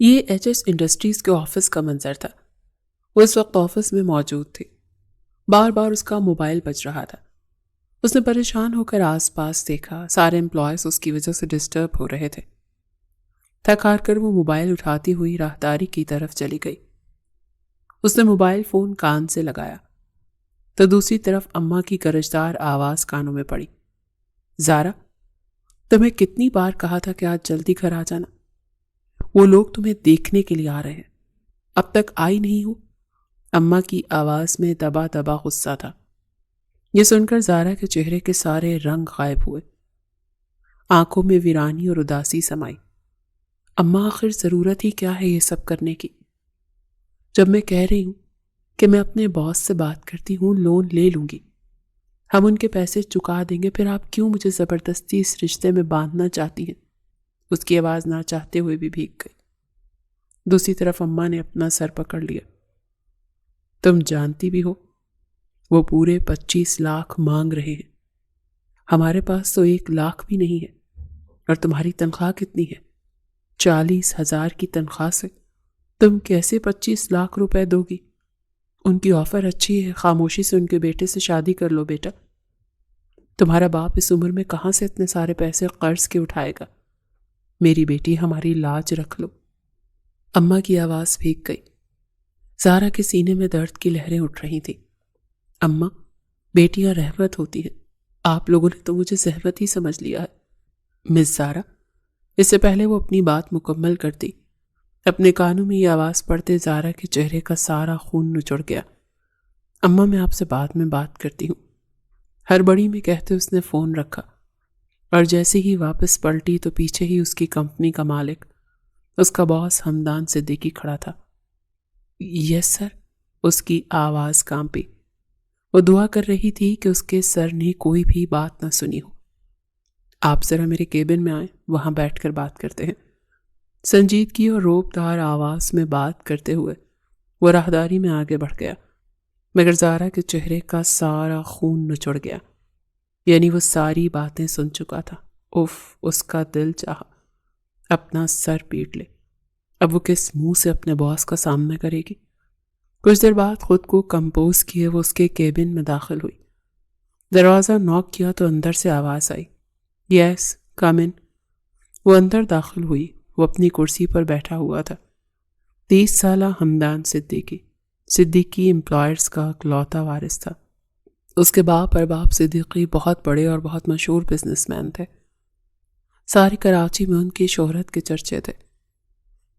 یہ H S industries کے office کا منظر تھا۔ وہ اس وقت آفس میں موجود تھی۔ بار بار اس کا موبائل بج رہا تھا۔ اس نے پریشان ہو کر آس پاس دیکھا، سارے امپلائیز اس کی وجہ سے ڈسٹرب ہو رہے تھے۔ تھک ہار کر وہ موبائل اٹھاتی ہوئی راہداری کی طرف چلی گئی۔ اس نے موبائل فون کان سے لگایا تو دوسری طرف اماں کی گرجدار آواز کانوں میں پڑی۔ زارا، تمہیں کتنی بار کہا تھا کہ آج جلدی گھر آ جانا؟ وہ لوگ تمہیں دیکھنے کے لیے آ رہے ہیں، اب تک آئی نہیں ہو؟ اماں کی آواز میں دبا دبا غصہ تھا۔ یہ سن کر زارا کے چہرے کے سارے رنگ غائب ہوئے، آنکھوں میں ویرانی اور اداسی سمائی۔ اماں، آخر ضرورت ہی کیا ہے یہ سب کرنے کی؟ جب میں کہہ رہی ہوں کہ میں اپنے باس سے بات کرتی ہوں، لون لے لوں گی، ہم ان کے پیسے چکا دیں گے، پھر آپ کیوں مجھے زبردستی اس رشتے میں باندھنا چاہتی ہیں؟ اس کی آواز نہ چاہتے ہوئے بھی بھیگ گئی۔ دوسری طرف اماں نے اپنا سر پکڑ لیا۔ تم جانتی بھی ہو وہ پورے 25 لاکھ مانگ رہے ہیں، ہمارے پاس تو 1 لاکھ بھی نہیں ہے، اور تمہاری تنخواہ کتنی ہے؟ 40,000 کی تنخواہ سے تم کیسے 25 لاکھ روپے دو گی؟ ان کی آفر اچھی ہے، خاموشی سے ان کے بیٹے سے شادی کر لو بیٹا۔ تمہارا باپ اس عمر میں کہاں سے اتنے سارے پیسے قرض کے اٹھائے گا؟ میری بیٹی، ہماری لاج رکھ لو۔ اماں کی آواز بھیگ گئی۔ زارا کے سینے میں درد کی لہریں اٹھ رہی تھیں۔ اماں، بیٹیاں رحمت ہوتی ہیں، آپ لوگوں نے تو مجھے زحمت ہی سمجھ لیا ہے۔ مس زارا، اس سے پہلے وہ اپنی بات مکمل کرتی، اپنے کانوں میں یہ آواز پڑتے زارا کے چہرے کا سارا خون نچڑ گیا۔ اماں، میں آپ سے بعد میں بات کرتی ہوں، ہڑبڑی میں کہتے اس نے فون رکھا، اور جیسے ہی واپس پلٹی تو پیچھے ہی اس کی کمپنی کا مالک، اس کا باس حمدان صدیقی کھڑا تھا۔ یس سر، اس کی آواز کانپی۔ وہ دعا کر رہی تھی کہ اس کے سر نے کوئی بھی بات نہ سنی ہو۔ آپ ذرا میرے کیبن میں آئیں، وہاں بیٹھ کر بات کرتے ہیں۔ سنجیدگی اور روب دار آواز میں بات کرتے ہوئے وہ راہداری میں آگے بڑھ گیا، مگر زارا کے چہرے کا سارا خون نچڑ گیا۔ یعنی وہ ساری باتیں سن چکا تھا۔ اف، اس کا دل چاہا اپنا سر پیٹ لے۔ اب وہ کس منہ سے اپنے باس کا سامنا کرے گی؟ کچھ دیر بعد خود کو کمپوز کیے وہ اس کے کیبن میں داخل ہوئی۔ دروازہ ناک کیا تو اندر سے آواز آئی، یس کم ان۔ وہ اندر داخل ہوئی۔ وہ اپنی کرسی پر بیٹھا ہوا تھا۔ 30 سالہ حمدان صدیقی امپلائرز کا اکلوتا وارث تھا۔ اس کے باپ ارباب صدیقی بہت بڑے اور بہت مشہور بزنس مین تھے۔ ساری کراچی میں ان کی شہرت کے چرچے تھے۔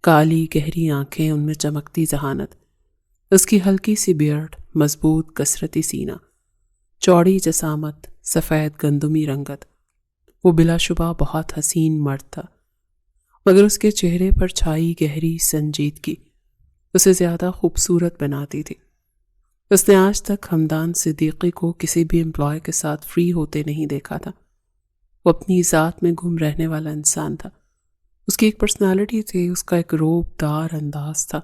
کالی گہری آنکھیں، ان میں چمکتی ذہانت، اس کی ہلکی سی بیئرڈ، مضبوط کثرتی سینہ، چوڑی جسامت، سفید گندمی رنگت۔ وہ بلا شبہ بہت حسین مرد تھا، مگر اس کے چہرے پر چھائی گہری سنجیدگی اسے زیادہ خوبصورت بناتی تھی۔ اس نے آج تک حمدان صدیقی کو کسی بھی امپلائی کے ساتھ فری ہوتے نہیں دیکھا تھا۔ وہ اپنی ذات میں گم رہنے والا انسان تھا۔ اس کی ایک پرسنالٹی تھی، اس کا ایک روب دار انداز تھا،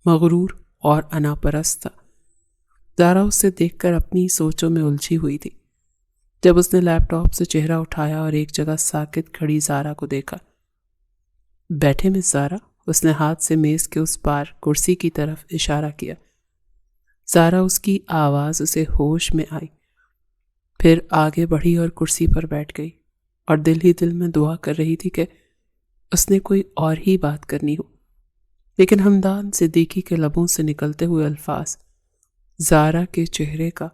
مغرور اور انا پرست تھا۔ زارا اس سے دیکھ کر اپنی سوچوں میں الجھی ہوئی تھی۔ جب اس نے لیپ ٹاپ سے چہرہ اٹھایا اور ایک جگہ ساکت کھڑی زارا کو دیکھا۔ بیٹھے مس زارا، اس نے ہاتھ سے میز کے اس پار کرسی کی طرف اشارہ کیا۔ زارا، اس کی آواز اسے ہوش میں آئی، پھر آگے بڑھی اور کرسی پر بیٹھ گئی، اور دل ہی دل میں دعا کر رہی تھی کہ اس نے کوئی اور ہی بات کرنی ہو، لیکن حمدان صدیقی کے لبوں سے نکلتے ہوئے الفاظ زارا کے چہرے کا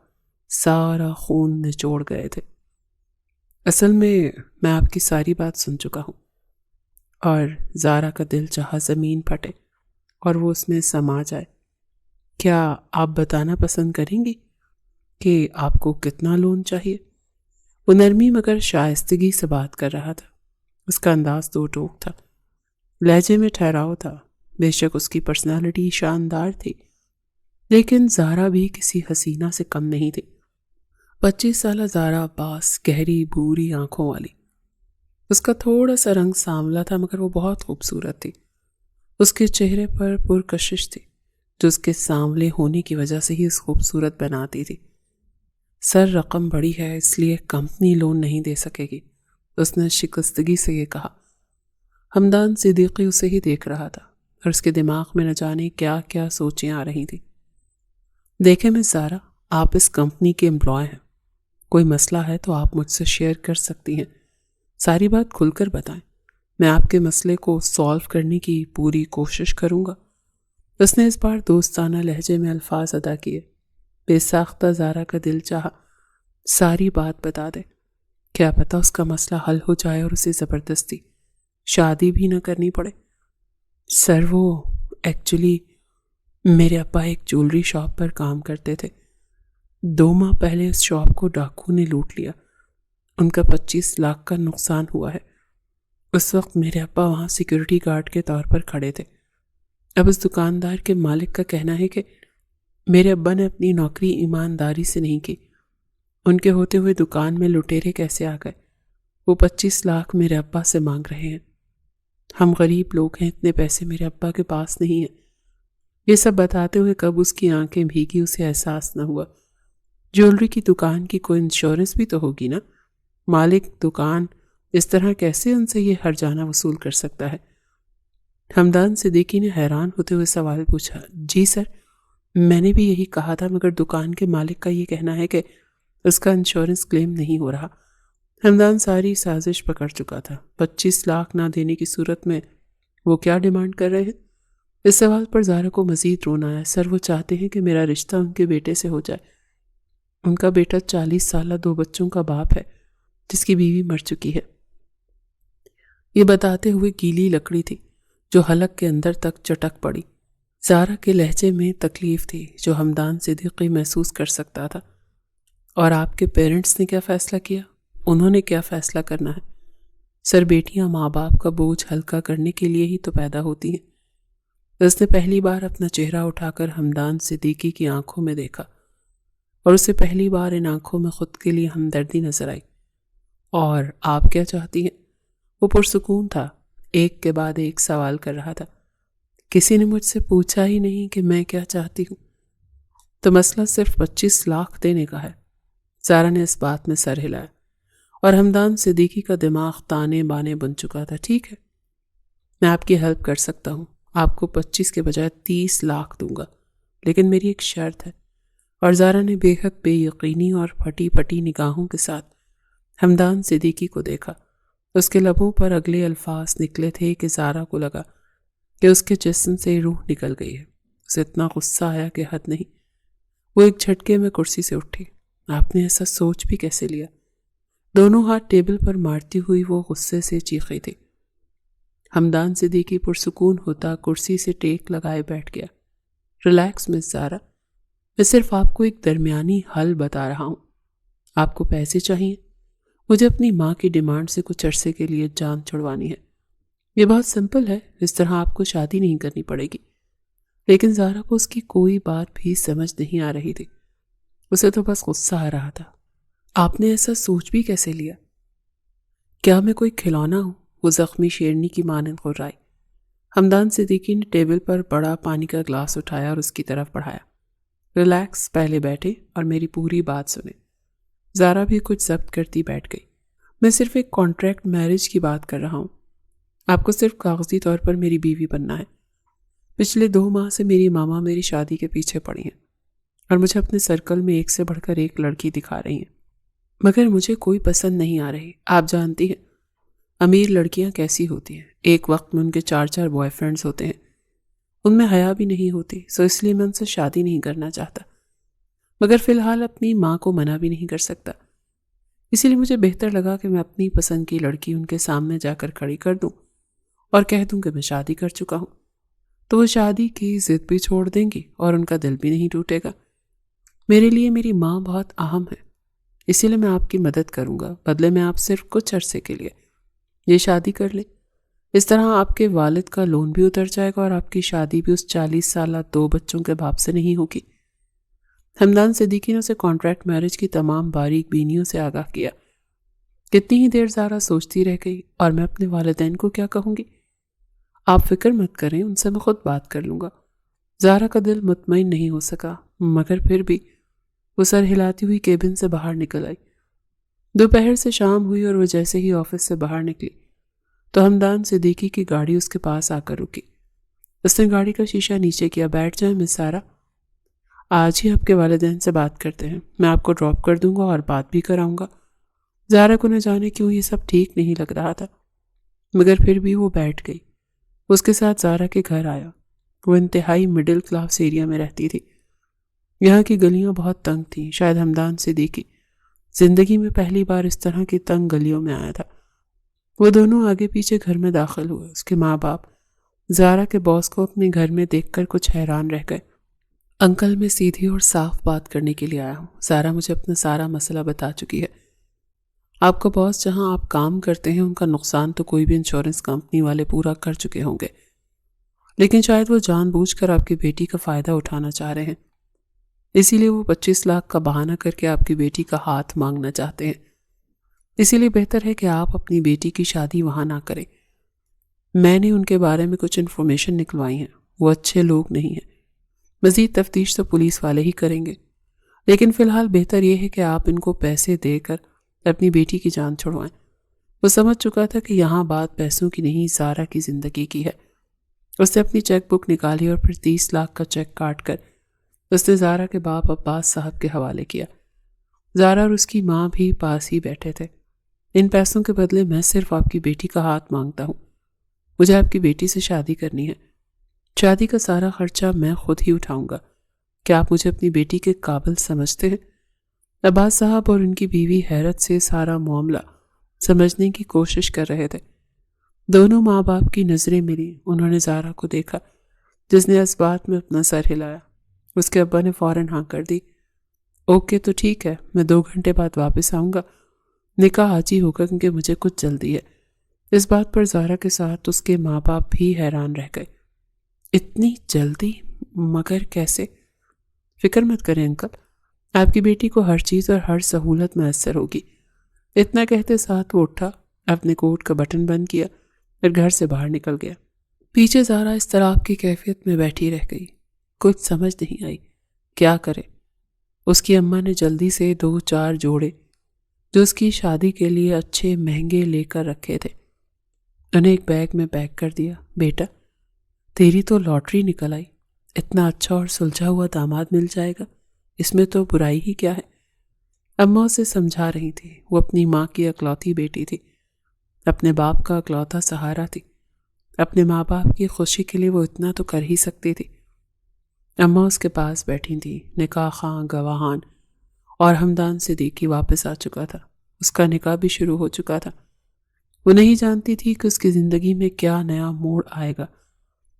سارا خون نچوڑ گئے تھے۔ اصل میں آپ کی ساری بات سن چکا ہوں، اور زارا کا دل چاہا زمین پھٹے اور وہ اس میں سما جائے۔ کیا آپ بتانا پسند کریں گی کہ آپ کو کتنا لون چاہیے؟ وہ نرمی مگر شائستگی سے بات کر رہا تھا۔ اس کا انداز دو ٹوک تھا، لہجے میں ٹھہراؤ تھا۔ بے شک اس کی پرسنالٹی شاندار تھی، لیکن زارا بھی کسی حسینہ سے کم نہیں تھی۔ 25 سالہ زارا عباس، گہری بھوری آنکھوں والی۔ اس کا تھوڑا سا رنگ سانولا تھا، مگر وہ بہت خوبصورت تھی۔ اس کے چہرے پر پرکشش تھی، جو اس کے سانولے ہونے کی وجہ سے ہی اس خوبصورت بناتی تھی۔ سر، رقم بڑی ہے، اس لیے کمپنی لون نہیں دے سکے گی، اس نے شکستگی سے یہ کہا۔ حمدان صدیقی اسے ہی دیکھ رہا تھا۔ اور اس کے دماغ میں نہ جانے کیا کیا سوچیں آ رہی تھیں۔ دیکھیں مس زارا، آپ اس کمپنی کے امپلائی ہیں، کوئی مسئلہ ہے تو آپ مجھ سے شیئر کر سکتی ہیں، ساری بات کھل کر بتائیں، میں آپ کے مسئلے کو سالو کرنے کی پوری کوشش کروں گا۔ اس نے اس بار دوستانہ لہجے میں الفاظ ادا کیے۔ بے ساختہ زارا کا دل چاہا ساری بات بتا دے، کیا پتہ اس کا مسئلہ حل ہو جائے اور اسے زبردستی شادی بھی نہ کرنی پڑے۔ سر، وہ ایکچولی میرے ابا ایک جولری شاپ پر کام کرتے تھے، 2 ماہ پہلے اس شاپ کو ڈاکو نے لوٹ لیا، ان کا 25 لاکھ کا نقصان ہوا ہے۔ اس وقت میرے ابا وہاں سیکیورٹی گارڈ کے طور پر کھڑے تھے۔ اب اس دکاندار کے مالک کا کہنا ہے کہ میرے ابا نے اپنی نوکری ایمانداری سے نہیں کی، ان کے ہوتے ہوئے دکان میں لٹیرے کیسے آ گئے۔ وہ 25 لاکھ میرے ابا سے مانگ رہے ہیں۔ ہم غریب لوگ ہیں، اتنے پیسے میرے ابا کے پاس نہیں ہیں۔ یہ سب بتاتے ہوئے کب اس کی آنکھیں بھیگی اسے احساس نہ ہوا۔ جیولری کی دکان کی کوئی انشورنس بھی تو ہوگی نا، مالک دکان اس طرح کیسے ان سے یہ ہرجانہ وصول کر سکتا ہے؟ ہمدان صدیقی نے حیران ہوتے ہوئے سوال پوچھا۔ جی سر، میں نے بھی یہی کہا تھا، مگر دکان کے مالک کا یہ کہنا ہے کہ اس کا انشورنس کلیم نہیں ہو رہا۔ ہمدان ساری سازش پکڑ چکا تھا۔ 25 لاکھ نہ دینے کی صورت میں وہ کیا ڈیمانڈ کر رہے ہیں؟ اس سوال پر زارا کو مزید رونا آیا۔ سر، وہ چاہتے ہیں کہ میرا رشتہ ان کے بیٹے سے ہو جائے۔ ان کا بیٹا 40 سالہ 2 بچوں کا باپ ہے، جس کی بیوی مر چکی ہے۔ یہ بتاتے ہوئے گیلی لکڑی تھی جو حلق کے اندر تک چٹک پڑی۔ زارا کے لہجے میں تکلیف تھی جو ہمدان صدیقی محسوس کر سکتا تھا۔ اور آپ کے پیرنٹس نے کیا فیصلہ کیا؟ انہوں نے کیا فیصلہ کرنا ہے؟ سر، بیٹیاں ماں باپ کا بوجھ ہلکا کرنے کے لیے ہی تو پیدا ہوتی ہیں۔ اس نے پہلی بار اپنا چہرہ اٹھا کر ہمدان صدیقی کی آنکھوں میں دیکھا اور اسے پہلی بار ان آنکھوں میں خود کے لیے ہمدردی نظر آئی۔ اور آپ کیا چاہتی ہیں؟ وہ پرسکون تھا، ایک کے بعد ایک سوال کر رہا تھا۔ کسی نے مجھ سے پوچھا ہی نہیں کہ میں کیا چاہتی ہوں۔ تو مسئلہ صرف 25 لاکھ دینے کا ہے۔ زارا نے اس بات میں سر ہلایا اور ہمدان صدیقی کا دماغ تانے بانے بن چکا تھا۔ ٹھیک ہے، میں آپ کی ہیلپ کر سکتا ہوں، آپ کو 25 کے بجائے 30 لاکھ دوں گا، لیکن میری ایک شرط ہے۔ اور زارا نے بے حد بے یقینی اور پھٹی پھٹی نگاہوں کے ساتھ ہمدان صدیقی کو دیکھا۔ اس کے لبوں پر اگلے الفاظ نکلے تھے کہ زارا کو لگا کہ اس کے جسم سے روح نکل گئی ہے۔ اسے اتنا غصہ آیا کہ حد نہیں۔ وہ ایک جھٹکے میں کرسی سے اٹھی۔ آپ نے ایسا سوچ بھی کیسے لیا؟ دونوں ہاتھ ٹیبل پر مارتی ہوئی وہ غصے سے چیخی تھی۔ ہمدان صدیقی پرسکون ہوتا کرسی سے ٹیک لگائے بیٹھ گیا۔ ریلیکس مس زارا، میں صرف آپ کو ایک درمیانی حل بتا رہا ہوں۔ آپ کو پیسے چاہیے؟ مجھے اپنی ماں کی ڈیمانڈ سے کچھ عرصے کے لیے جان چھڑوانی ہے۔ یہ بہت سمپل ہے، اس طرح آپ کو شادی نہیں کرنی پڑے گی۔ لیکن زارا کو اس کی کوئی بات بھی سمجھ نہیں آ رہی تھی۔ اسے تو بس غصہ آ رہا تھا۔ آپ نے ایسا سوچ بھی کیسے لیا؟ کیا میں کوئی کھلونا ہوں؟ وہ زخمی شیرنی کی مانند غرائی۔ ہمدان صدیقی نے ٹیبل پر بڑا پانی کا گلاس اٹھایا اور اس کی طرف بڑھایا۔ ریلیکس، پہلے بیٹھے اور میری پوری بات سنیں۔ زارا بھی کچھ ضبط کرتی بیٹھ گئی۔ میں صرف ایک کانٹریکٹ میرج کی بات کر رہا ہوں۔ آپ کو صرف کاغذی طور پر میری بیوی بننا ہے۔ پچھلے 2 ماہ سے میری ماما میری شادی کے پیچھے پڑی ہیں اور مجھے اپنے سرکل میں ایک سے بڑھ کر ایک لڑکی دکھا رہی ہیں، مگر مجھے کوئی پسند نہیں آ رہی۔ آپ جانتی ہیں امیر لڑکیاں کیسی ہوتی ہیں، ایک وقت میں ان کے 4 بوائے فرینڈز ہوتے ہیں، ان میں حیا بھی نہیں ہوتی، سو اس لیے میں ان سے شادی نہیں کرنا چاہتا، مگر فی الحال اپنی ماں کو منع بھی نہیں کر سکتا۔ اسی لیے مجھے بہتر لگا کہ میں اپنی پسند کی لڑکی ان کے سامنے جا کر کھڑی کر دوں اور کہہ دوں کہ میں شادی کر چکا ہوں، تو وہ شادی کی ضد بھی چھوڑ دیں گی اور ان کا دل بھی نہیں ٹوٹے گا۔ میرے لیے میری ماں بہت اہم ہے، اسی لیے میں آپ کی مدد کروں گا، بدلے میں آپ صرف کچھ عرصے کے لیے یہ شادی کر لیں۔ اس طرح آپ کے والد کا لون بھی اتر جائے گا اور آپ کی شادی بھی اس 40 سالہ 2 بچوں کے باپ سے نہیں ہوگی۔ ہمدان صدیقی نے اسے کانٹریکٹ میرج کی تمام باریک بینیوں سے آگاہ کیا۔ کتنی ہی دیر زارا سوچتی رہ گئی، اور میں اپنے والدین کو کیا کہوں گی؟ آپ فکر مت کریں، ان سے میں خود بات کر لوں گا۔ زارا کا دل مطمئن نہیں ہو سکا، مگر پھر بھی وہ سر ہلاتی ہوئی کیبن سے باہر نکل آئی۔ دوپہر سے شام ہوئی اور وہ جیسے ہی آفس سے باہر نکلی تو ہمدان صدیقی کی گاڑی اس کے پاس آ کر رکی۔ اس نے گاڑی کا شیشہ نیچے کیا. بیٹھ جائیں مس زارا. آج ہی آپ کے والدین سے بات کرتے ہیں. میں آپ کو ڈراپ کر دوں گا اور بات بھی کراؤں گا. زارا کو نہ جانے کیوں یہ سب ٹھیک نہیں لگ رہا تھا، مگر پھر بھی وہ بیٹھ گئی. اس کے ساتھ زارا کے گھر آیا. وہ انتہائی مڈل کلاس ایریا میں رہتی تھی. یہاں کی گلیاں بہت تنگ تھیں. شاید ہمدان صدیقی زندگی میں پہلی بار اس طرح کی تنگ گلیوں میں آیا تھا. وہ دونوں آگے پیچھے گھر میں داخل ہوئے. اس کے ماں باپ زارا کے باس کو اپنے گھر میں دیکھ کر کچھ حیران رہ گئے. انکل، میں سیدھی اور صاف بات کرنے کے لیے آیا ہوں. زارا مجھے اپنا سارا مسئلہ بتا چکی ہے. آپ کا باس جہاں آپ کام کرتے ہیں ان کا نقصان تو کوئی بھی انشورنس کمپنی والے پورا کر چکے ہوں گے، لیکن شاید وہ جان بوجھ کر آپ کی بیٹی کا فائدہ اٹھانا چاہ رہے ہیں. اسی لیے وہ 25 لاکھ کا بہانہ کر کے آپ کی بیٹی کا ہاتھ مانگنا چاہتے ہیں. اسی لیے بہتر ہے کہ آپ اپنی بیٹی کی شادی وہاں نہ کریں. میں نے ان کے بارے میں کچھ انفارمیشن نکلوائی ہیں. وہ اچھے لوگ نہیں ہیں. مزید تفتیش تو پولیس والے ہی کریں گے، لیکن فی الحال بہتر یہ ہے کہ آپ ان کو پیسے دے کر اپنی بیٹی کی جان چھڑوائیں. وہ سمجھ چکا تھا کہ یہاں بات پیسوں کی نہیں، زارا کی زندگی کی ہے. اس نے اپنی چیک بک نکالی اور پھر 30 لاکھ کا چیک کاٹ کر اس نے زارا کے باپ عباس صاحب کے حوالے کیا. زارا اور اس کی ماں بھی پاس ہی بیٹھے تھے. ان پیسوں کے بدلے میں صرف آپ کی بیٹی کا ہاتھ مانگتا ہوں. مجھے آپ کی بیٹی سے شادی کرنی ہے. شادی کا سارا خرچہ میں خود ہی اٹھاؤں گا. کیا آپ مجھے اپنی بیٹی کے قابل سمجھتے ہیں؟ عباس صاحب اور ان کی بیوی حیرت سے سارا معاملہ سمجھنے کی کوشش کر رہے تھے. دونوں ماں باپ کی نظریں ملی. انہوں نے زارا کو دیکھا جس نے اس بات میں اپنا سر ہلایا. اس کے ابا نے فوراً ہاں کر دی. اوکے تو ٹھیک ہے، میں 2 گھنٹے بعد واپس آؤں گا. نکاح آج ہی ہوگا کیونکہ مجھے کچھ جلدی ہے. اس بات پر زارا کے ساتھ اس کے ماں باپ بھی حیران رہ گئے. اتنی جلدی؟ مگر کیسے؟ فکر مت کریں انکل، آپ کی بیٹی کو ہر چیز اور ہر سہولت میسر ہوگی. اتنا کہتے ساتھ وہ اٹھا، اپنے کوٹ کا بٹن بند کیا اور گھر سے باہر نکل گیا. پیچھے زارا اس طرح کی کیفیت میں بیٹھی رہ گئی. کچھ سمجھ نہیں آئی کیا کرے. اس کی اماں نے جلدی سے 2-4 جوڑے جو اس کی شادی کے لیے اچھے مہنگے لے کر رکھے تھے انہیں ایک بیگ میں پیک کر دیا. بیٹا، تیری تو لاٹری نکل آئی. اتنا اچھا اور سلجھا ہوا داماد مل جائے گا، اس میں تو برائی ہی کیا ہے. اماں اسے سمجھا رہی تھی. وہ اپنی ماں کی اکلوتی بیٹی تھی، اپنے باپ کا اکلوتا سہارا تھی. اپنے ماں باپ کی خوشی کے لیے وہ اتنا تو کر ہی سکتی تھی. اماں اس کے پاس بیٹھی تھی. نکاح خواں، گواہان اور ہمدان صدیقی واپس آ چکا تھا. اس کا نکاح بھی شروع ہو چکا تھا. وہ نہیں جانتی تھی کہ اس کی زندگی میں کیا نیا موڑ آئے گا،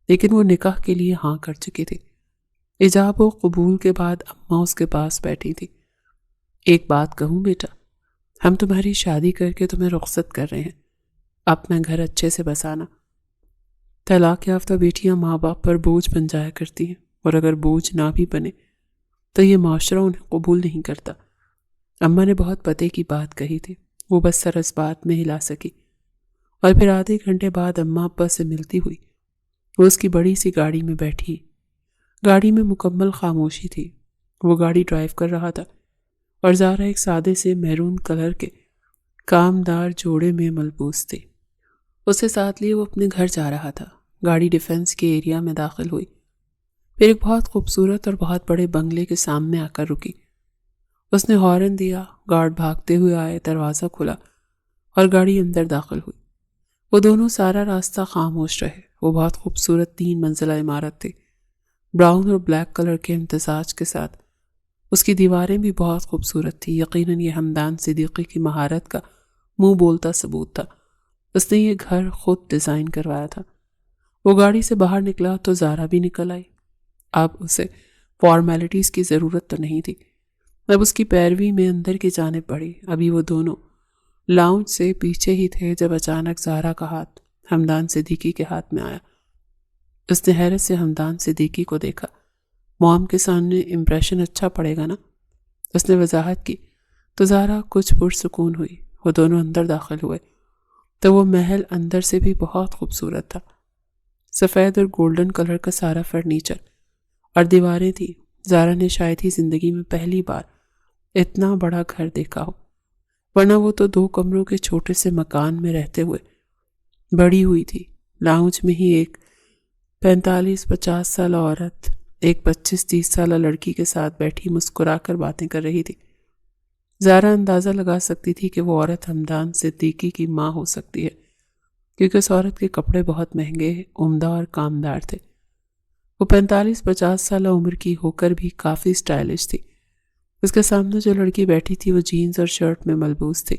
لیکن وہ نکاح کے لیے ہاں کر چکی تھی. ایجاب و قبول کے بعد اماں اس کے پاس بیٹھی تھی. ایک بات کہوں بیٹا، ہم تمہاری شادی کر کے تمہیں رخصت کر رہے ہیں. اپنا گھر اچھے سے بسانا. طلاق یافتہ بیٹیاں ماں باپ پر بوجھ بن جایا کرتی ہیں، اور اگر بوجھ نہ بھی بنے تو یہ معاشرہ انہیں قبول نہیں کرتا. اماں نے بہت پتے کی بات کہی تھی. وہ بس سر اس بات میں ہلا سکی. اور پھر آدھے گھنٹے بعد اماں ابا سے ملتی ہوئی وہ اس کی بڑی سی گاڑی میں بیٹھی. گاڑی میں مکمل خاموشی تھی. وہ گاڑی ڈرائیو کر رہا تھا اور زارا ایک سادے سے میرون کلر کے کامدار جوڑے میں ملبوس تھی. اسے ساتھ لیے وہ اپنے گھر جا رہا تھا. گاڑی ڈیفنس کے ایریا میں داخل ہوئی. پھر ایک بہت خوبصورت اور بہت بڑے بنگلے کے سامنے آ کر رکی. اس نے ہارن دیا. گارڈ بھاگتے ہوئے آئے. دروازہ کھلا اور گاڑی اندر داخل ہوئی. وہ دونوں سارا راستہ خاموش رہے. وہ بہت خوبصورت 3 منزلہ عمارت تھی، براؤن اور بلیک کلر کے امتزاج کے ساتھ. اس کی دیواریں بھی بہت خوبصورت تھی. یقیناً یہ ہمدان صدیقی کی مہارت کا منہ بولتا ثبوت تھا. اس نے یہ گھر خود ڈیزائن کروایا تھا. وہ گاڑی سے باہر نکلا تو زارا بھی نکل آئی. اب اسے فارمیلٹیز کی ضرورت تو نہیں تھی. اب اس کی پیروی میں اندر کی جانب بڑھی. ابھی وہ دونوں لاؤنج سے پیچھے ہی تھے جب اچانک زارا کا ہاتھ ہمدان صدیقی کے ہاتھ میں آیا. اس نے حیرت سے ہمدان صدیقی کو دیکھا. موم کے سامنے امپریشن اچھا پڑے گا نا؟ اس نے وضاحت کی تو زارا کچھ پرسکون ہوئی. وہ دونوں اندر داخل ہوئے تو وہ محل اندر سے بھی بہت خوبصورت تھا. سفید اور گولڈن کلر کا سارا فرنیچر اور دیواریں تھی. زارا نے شاید ہی زندگی میں پہلی بار اتنا بڑا گھر دیکھا ہو، ورنہ وہ تو 2 کمروں کے چھوٹے سے مکان میں رہتے ہوئے بڑی ہوئی تھی. لاؤنج میں ہی ایک 45-50 سالہ عورت ایک 25-30 سالہ لڑکی کے ساتھ بیٹھی مسکرا کر باتیں کر رہی تھی۔ زارا اندازہ لگا سکتی تھی کہ وہ عورت حمدان صدیقی کی ماں ہو سکتی ہے، کیونکہ اس عورت کے کپڑے بہت مہنگے، عمدہ اور کامدار تھے۔ وہ 45-50 سالہ عمر کی ہو کر بھی کافی اسٹائلش تھی۔ اس کے سامنے جو لڑکی بیٹھی تھی وہ جینز اور شرٹ میں ملبوس تھی۔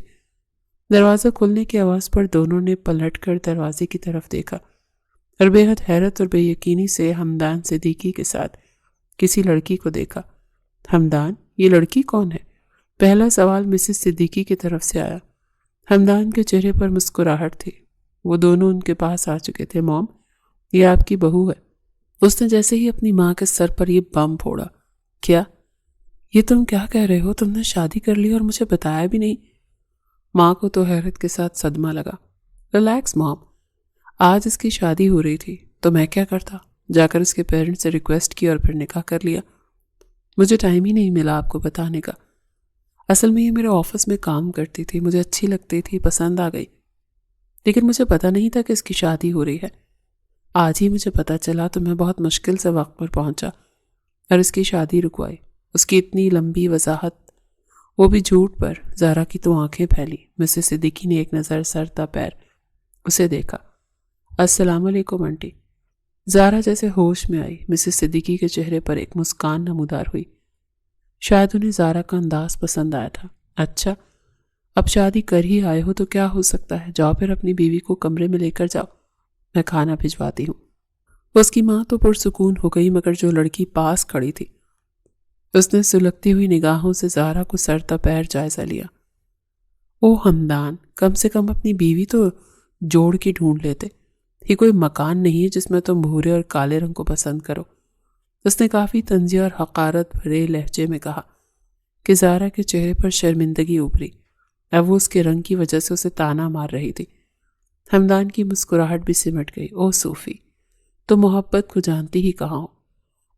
دروازہ کھلنے کی آواز پر دونوں نے پلٹ کر دروازے کی طرف دیکھا اور بے حد حیرت اور بے یقینی سے حمدان صدیقی کے ساتھ کسی لڑکی کو دیکھا۔ حمدان، یہ لڑکی کون ہے؟ پہلا سوال مسز صدیقی کی طرف سے آیا۔ حمدان کے چہرے پر مسکراہٹ تھی۔ وہ دونوں ان کے پاس آ چکے تھے۔ موم، یہ آپ کی بہو ہے۔ اس نے جیسے ہی اپنی ماں کے سر پر یہ بم پھوڑا۔ کیا؟ یہ تم کیا کہہ رہے ہو؟ تم نے شادی کر لی اور مجھے بتایا بھی نہیں؟ ماں کو تو حیرت کے ساتھ صدمہ لگا۔ ریلیکس موم، آج اس کی شادی ہو رہی تھی تو میں کیا کرتا؟ جا کر اس کے پیرنٹس سے ریکویسٹ کی اور پھر نکاح کر لیا۔ مجھے ٹائم ہی نہیں ملا آپ کو بتانے کا۔ اصل میں یہ میرے آفس میں کام کرتی تھی، مجھے اچھی لگتی تھی، پسند آ گئی، لیکن مجھے پتہ نہیں تھا کہ اس کی شادی ہو رہی ہے۔ آج ہی مجھے پتہ چلا تو میں بہت مشکل سے وقت پر پہنچا اور اس کی شادی رکوائی۔ اس کی اتنی لمبی وضاحت، وہ بھی جھوٹ پر۔ زارا کی تو آنکھیں پھیلی۔ مسز صدیقی نے ایک نظر سر تا پیر اسے دیکھا۔ السلام علیکم آنٹی۔ زارا جیسے ہوش میں آئی۔ مسز صدیقی کے چہرے پر ایک مسکان نمودار ہوئی۔ شاید انہیں زارا کا انداز پسند آیا تھا۔ اچھا، اب شادی کر ہی آئے ہو تو کیا ہو سکتا ہے، جاؤ پھر اپنی بیوی کو کمرے میں لے کر جاؤ، میں کھانا بھجواتی ہوں۔ اس کی ماں تو پرسکون ہو گئی، مگر جو لڑکی پاس کھڑی تھی اس نے سلگتی ہوئی نگاہوں سے زارا کو سر تا پیر جائزہ لیا۔ او حمدان، کم سے کم اپنی بیوی تو جوڑ کے ڈھونڈ لیتے۔ یہ کوئی مکان نہیں ہے جس میں تم بھورے اور کالے رنگ کو پسند کرو۔ اس نے کافی طنزیہ اور حقارت بھرے لہجے میں کہا کہ زارا کے چہرے پر شرمندگی ابھری۔ اب وہ اس کے رنگ کی وجہ سے اسے تانا مار رہی تھی۔ حمدان کی مسکراہٹ بھی سمٹ گئی۔ او صوفی، تو محبت کو جانتی ہی کہاں ہو؟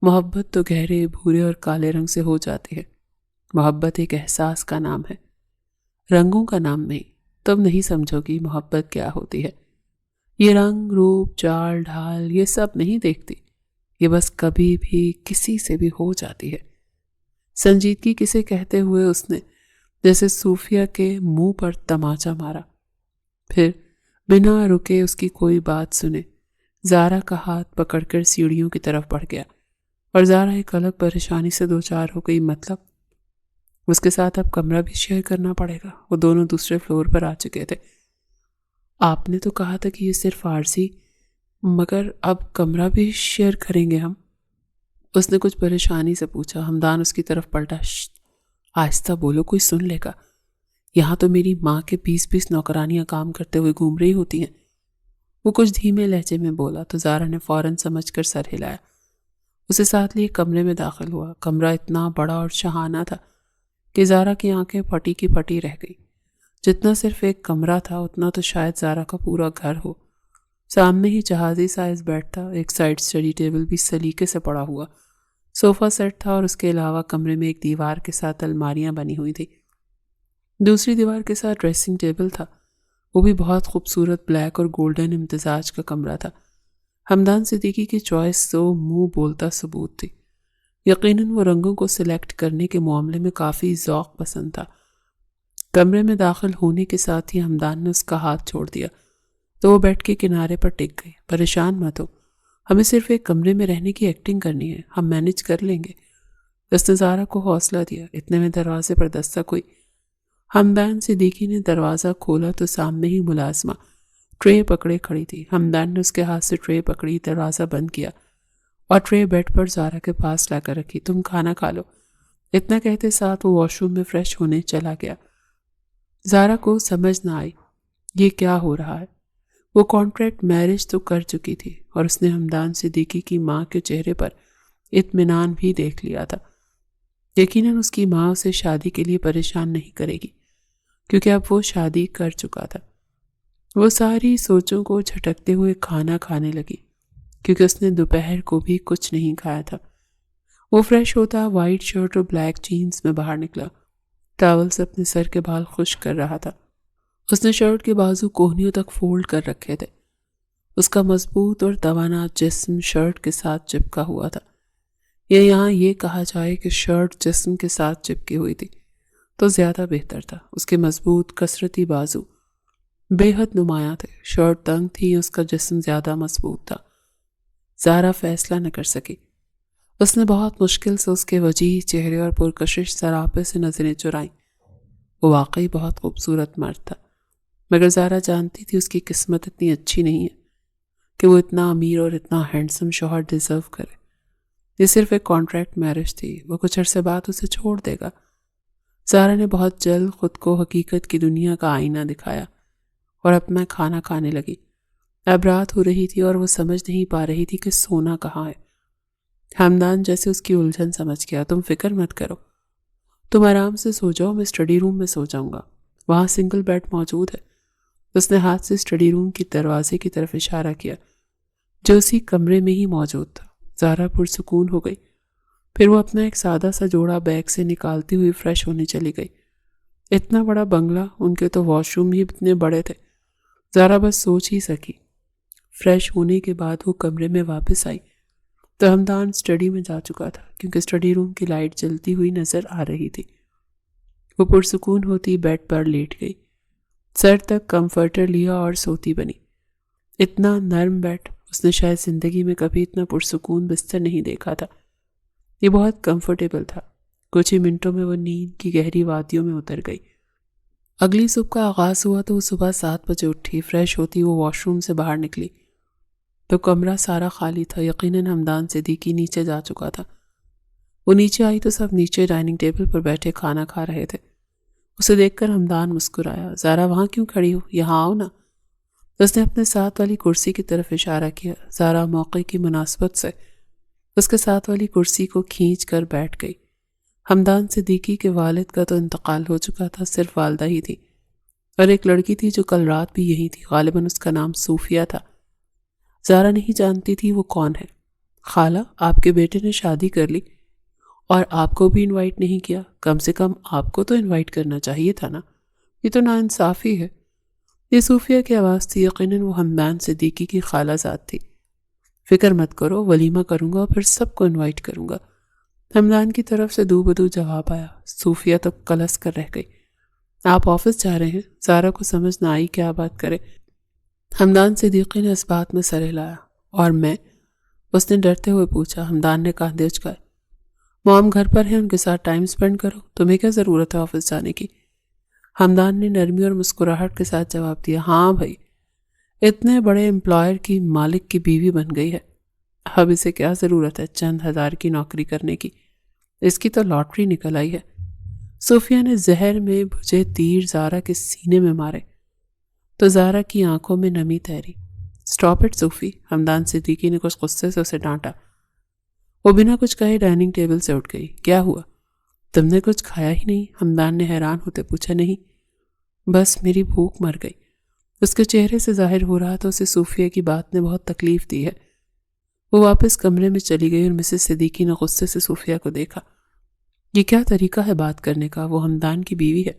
محبت تو گہرے بھورے اور کالے رنگ سے ہو جاتی ہے۔ محبت ایک احساس کا نام ہے، رنگوں کا نام نہیں۔ تم نہیں سمجھو گی محبت کیا ہوتی ہے۔ یہ رنگ، روپ، چال، ڈھال، یہ سب نہیں دیکھتی۔ یہ بس کبھی بھی کسی سے بھی ہو جاتی ہے۔ سنجیدگی کسے کہتے ہوئے اس نے جیسے صوفیہ کے منہ پر تماچا مارا۔ پھر بنا رکے اس کی کوئی بات سنے زارا کا ہاتھ پکڑ کر سیڑھیوں کی طرف بڑھ گیا اور زارا ایک الگ پریشانی سے دوچار ہو گئی۔ مطلب اس کے ساتھ اب کمرہ بھی شیئر کرنا پڑے گا؟ وہ دونوں دوسرے فلور پر آ چکے تھے۔ آپ نے تو کہا تھا کہ یہ صرف عارضی، مگر اب کمرہ بھی شیئر کریں گے ہم؟ اس نے کچھ پریشانی سے پوچھا۔ حمدان اس کی طرف پلٹا۔ آہستہ بولو، کوئی سن لے گا۔ یہاں تو میری ماں کے 20 نوکرانیاں کام کرتے ہوئے گھوم رہی ہوتی ہیں۔ وہ کچھ دھیمے لہجے میں بولا تو زارا نے فوراً سمجھ کر سر ہلایا۔ اسے ساتھ لیے کمرے میں داخل ہوا۔ کمرہ اتنا بڑا اور شاہانہ تھا کہ زارا کی آنکھیں پھٹی کی پھٹی رہ گئی۔ جتنا صرف ایک کمرہ تھا اتنا تو شاید زارا کا پورا گھر ہو۔ سامنے ہی جہازی سائز بیڈ تھا، ایک سائڈ اسٹڈی ٹیبل بھی سلیقے سے پڑا ہوا، صوفہ سیٹ تھا اور اس کے علاوہ کمرے میں ایک دیوار کے ساتھ الماریاں بنی ہوئی تھی۔ دوسری دیوار کے ساتھ ڈریسنگ ٹیبل تھا، وہ بھی بہت خوبصورت بلیک اور گولڈن امتزاج کا کمرہ تھا۔ حمدان صدیقی کی چوائس تو منہ بولتا ثبوت تھی۔ یقیناً وہ رنگوں کو سلیکٹ کرنے کے معاملے میں کافی ذوق پسند تھا۔ کمرے میں داخل ہونے کے ساتھ ہی حمدان نے اس کا ہاتھ چھوڑ دیا تو وہ بیڈ کے کنارے پر ٹک گئی۔ پریشان مت ہو، ہمیں صرف ایک کمرے میں رہنے کی ایکٹنگ کرنی ہے، ہم مینج کر لیں گے۔ اس نے زارا کو حوصلہ دیا۔ اتنے میں دروازے پر دستک ہوئی۔ حمدان صدیقی نے دروازہ کھولا تو سامنے ہی ملازمہ ٹرے پکڑے کھڑی تھی۔ حمدان نے اس کے ہاتھ سے ٹرے پکڑی، دروازہ بند کیا اور ٹرے بیڈ پر زارا کے پاس لا کر رکھی۔ تم کھانا کھا لو۔ اتنا کہتے ساتھ وہ واش روم میں فریش ہونے چلا گیا۔ زارا کو سمجھ نہ آئی یہ کیا ہو رہا ہے۔ وہ کانٹریکٹ میرج تو کر چکی تھی اور اس نے حمدان صدیقی کی ماں کے چہرے پر اطمینان بھی دیکھ لیا تھا۔ یقیناً اس کی ماں اسے شادی کے لیے پریشان نہیں کرے گی، کیونکہ اب وہ شادی کر چکا تھا۔ وہ ساری سوچوں کو جھٹکتے ہوئے کھانا کھانے لگی، کیونکہ اس نے دوپہر کو بھی کچھ نہیں کھایا تھا۔ وہ فریش ہوتا وائٹ شرٹ اور بلیک جینز میں باہر نکلا، ٹاول سے اپنے سر کے بال خشک کر رہا تھا۔ اس نے شرٹ کے بازو کوہنیوں تک فولڈ کر رکھے تھے اس کا مضبوط اور توانا جسم شرٹ کے ساتھ چپکا ہوا تھا، یا یہاں یہ کہا جائے کہ شرٹ جسم کے ساتھ چپکی ہوئی تھی تو زیادہ بہتر تھا۔ اس کے مضبوط کثرتی بازو بے حد نمایاں تھے، شرٹ تنگ تھی، اس کا جسم زیادہ مضبوط تھا۔ زارا فیصلہ نہ کر سکی۔ اس نے بہت مشکل سے اس کے وجیح چہرے اور پرکشش سراپے سے نظریں چرائیں۔ وہ واقعی بہت خوبصورت مرد تھا، مگر زارا جانتی تھی اس کی قسمت اتنی اچھی نہیں ہے کہ وہ اتنا امیر اور اتنا ہینڈسم شوہر ڈیزرو کرے۔ یہ صرف ایک کانٹریکٹ میرج تھی، وہ کچھ عرصے بعد اسے چھوڑ دے گا۔ زارا نے بہت جلد خود کو حقیقت کی دنیا کا آئینہ دکھایا اور اپنا کھانا کھانے لگی۔ اب رات ہو رہی تھی اور وہ سمجھ نہیں پا رہی تھی کہ سونا کہاں ہے۔ ہمدان جیسے اس کی الجھن سمجھ گیا۔ تم فکر مت کرو، تم آرام سے سو جاؤ، میں اسٹڈی روم میں سو جاؤں گا، وہاں سنگل بیڈ موجود ہے۔ اس نے ہاتھ سے اسٹڈی روم کی دروازے کی طرف اشارہ کیا جو اسی کمرے میں ہی موجود تھا۔ زارا پرسکون ہو گئی۔ پھر وہ اپنا ایک سادہ سا جوڑا بیگ سے نکالتی ہوئی فریش ہونے چلی گئی۔ اتنا بڑا بنگلہ، ان کے تو واش روم ہی اتنے بڑے تھے۔ زارا بس سوچ ہی سکی۔ فریش ہونے کے بعد وہ کمرے میں واپس آئی تو ہمدان اسٹڈی میں جا چکا تھا، کیونکہ اسٹڈی روم کی لائٹ جلتی ہوئی نظر آ رہی تھی۔ وہ پرسکون ہوتی بیڈ پر لیٹ گئی، سر تک کمفرٹر لیا اور سوتی بنی۔ اتنا نرم بیڈ اس نے شاید زندگی میں کبھی اتنا پرسکون بستر نہیں دیکھا تھا۔ یہ بہت کمفرٹیبل تھا۔ کچھ ہی منٹوں میں وہ نیند کی گہری وادیوں میں اتر گئی۔ اگلی صبح کا آغاز ہوا تو وہ صبح 7 بجے اٹھی۔ فریش ہوتی وہ واش روم سے باہر نکلی تو کمرہ سارا خالی تھا۔ یقیناً ہمدان صدیقی نیچے جا چکا تھا۔ وہ نیچے آئی تو سب نیچے ڈائننگ ٹیبل پر بیٹھے کھانا کھا رہے تھے۔ اسے دیکھ کر ہمدان مسکرایا۔ زارا وہاں کیوں کھڑی ہو، یہاں آؤ نا۔ اس نے اپنے ساتھ والی کرسی کی طرف اشارہ کیا۔ زارا موقع کی مناسبت سے اس کے ساتھ والی کرسی کو کھینچ کر بیٹھ گئی۔ ہمدان صدیقی کے والد کا تو انتقال ہو چکا تھا، صرف والدہ ہی تھی، اور ایک لڑکی تھی جو کل رات بھی یہی تھی۔ غالباً اس کا نام صوفیہ تھا۔ زارا نہیں جانتی تھی وہ کون ہے۔ خالہ، آپ کے بیٹے نے شادی کر لی اور آپ کو بھی انوائٹ نہیں کیا۔ کم سے کم آپ کو تو انوائٹ کرنا چاہیے تھا نا، یہ تو ناانصافی ہے۔ یہ صوفیہ کی آواز تھی۔ یقیناً وہ ہمدان صدیقی کی خالہ زاد تھی۔ فکر مت کرو، ولیمہ کروں گا اور پھر سب کو انوائٹ کروں گا۔ ہمدان کی طرف سے دو بدو جواب آیا۔ صوفیہ تو کلس کر رہ گئی۔ آپ آفس جا رہے ہیں؟ زارا کو سمجھ نہ آئی کیا بات کرے۔ ہمدان صدیقی نے اس بات میں سر ہلایا۔ اور میں؟ اس نے ڈرتے ہوئے پوچھا۔ ہمدان نے کاندھے اچکائے۔ مام گھر پر ہیں، ان کے ساتھ ٹائم سپینڈ کرو، تمہیں کیا ضرورت ہے آفس جانے کی؟ ہمدان نے نرمی اور مسکراہٹ کے ساتھ جواب دیا۔ ہاں بھائی، اتنے بڑے امپلائر کی مالک کی بیوی بن گئی ہے، اب اسے کیا ضرورت ہے چند ہزار کی نوکری کرنے کی، اس کی تو لاٹری نکل آئی ہے۔ صوفیہ نے زہر میں بجھے تیر زارا کے سینے میں مارے تو زارا کی آنکھوں میں نمی تیری۔ اسٹاپ اٹ صوفی، ہمدان صدیقی نے کچھ غصے سے اسے ڈانٹا۔ وہ بنا کچھ کہے ڈائننگ ٹیبل سے اٹھ گئی۔ کیا ہوا، تم نے کچھ کھایا ہی نہیں؟ ہمدان نے حیران ہوتے پوچھا۔ نہیں، بس میری بھوک مر گئی۔ اس کے چہرے سے ظاہر ہو رہا تھا اسے صوفیہ کی بات نے بہت تکلیف دی ہے۔ وہ واپس کمرے میں چلی گئی اور مسز صدیقی نے غصے سے صوفیہ کو دیکھا۔ یہ کیا طریقہ ہے بات کرنے کا؟ وہ ہمدان کی بیوی ہے،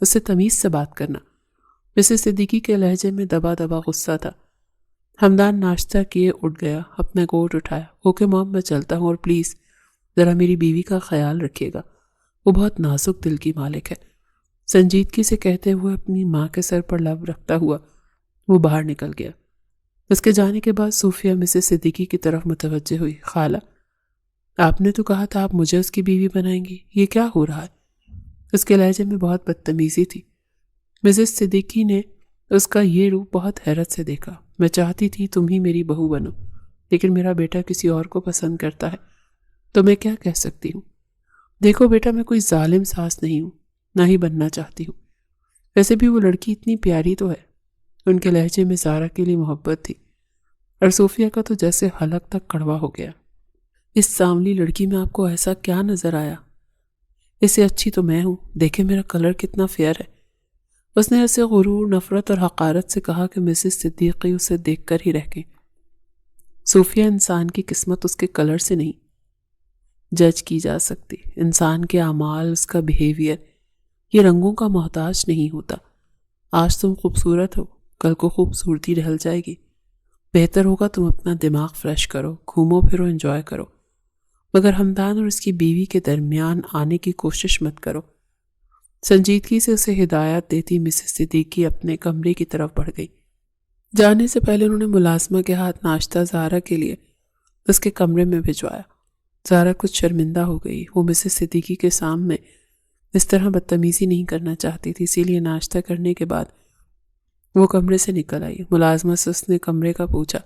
اس سے تمیز سے بات کرنا۔ مسز صدیقی کے لہجے میں دبا دبا غصہ تھا۔ ہمدان ناشتہ کیے اٹھ گیا، اپنا کوٹ اٹھایا۔ اوکے مام، میں چلتا ہوں، اور پلیز ذرا میری بیوی کا خیال رکھیے گا، وہ بہت نازک دل کی مالک ہے۔ سنجیدگی سے کہتے ہوئے اپنی ماں کے سر پر لب رکھتا ہوا وہ باہر نکل گیا۔ اس کے جانے کے بعد صوفیہ مسز صدیقی کی طرف متوجہ ہوئی۔ خالہ، آپ نے تو کہا تھا آپ مجھے اس کی بیوی بنائیں گی، یہ کیا ہو رہا ہے؟ اس کے لہجے میں بہت بدتمیزی تھی۔ مسز صدیقی نے اس کا یہ روپ بہت حیرت سے دیکھا۔ میں چاہتی تھی تم ہی میری بہو بنو، لیکن میرا بیٹا کسی اور کو پسند کرتا ہے تو میں کیا کہہ سکتی ہوں؟ دیکھو بیٹا، میں کوئی ظالم ساس نہیں ہوں، نہ ہی بننا چاہتی ہوں۔ ویسے بھی وہ لڑکی اتنی پیاری تو ہے۔ ان کے لہجے میں زارا کے لیے محبت تھی، اور صوفیہ کا تو جیسے حلق تک کڑوا ہو گیا۔ اس سانولی لڑکی میں آپ کو ایسا کیا نظر آیا؟ اس سے اچھی تو میں ہوں، دیکھیں میرا کلر کتنا فیئر ہے۔ اس نے ایسے غرور، نفرت اور حقارت سے کہا کہ مسز صدیقی اسے دیکھ کر ہی رہ گئی۔ صوفیہ، انسان کی قسمت اس کے کلر سے نہیں جج کی جا سکتی۔ انسان کے اعمال، اس کا بیہیویئر، یہ رنگوں کا محتاج نہیں ہوتا۔ آج تم خوبصورت ہو، کل کو خوبصورتی ڈھل جائے گی۔ بہتر ہوگا تم اپنا دماغ فریش کرو، گھومو پھرو، انجوائے کرو، مگر ہمدان اور اس کی بیوی کے درمیان آنے کی کوشش مت کرو۔ سنجیدگی سے اسے ہدایت دیتی مسز صدیقی اپنے کمرے کی طرف بڑھ گئی۔ جانے سے پہلے انہوں نے ملازمہ کے ہاتھ ناشتہ زہرا کے لیے اس کے کمرے میں بھجوایا۔ زہرا کچھ شرمندہ ہو گئی، وہ مسز صدیقی کے سامنے اس طرح بدتمیزی نہیں کرنا چاہتی تھی، اسی لیے ناشتہ کرنے کے بعد وہ کمرے سے نکل آئی۔ ملازمہ سے اس نے کمرے کا پوچھا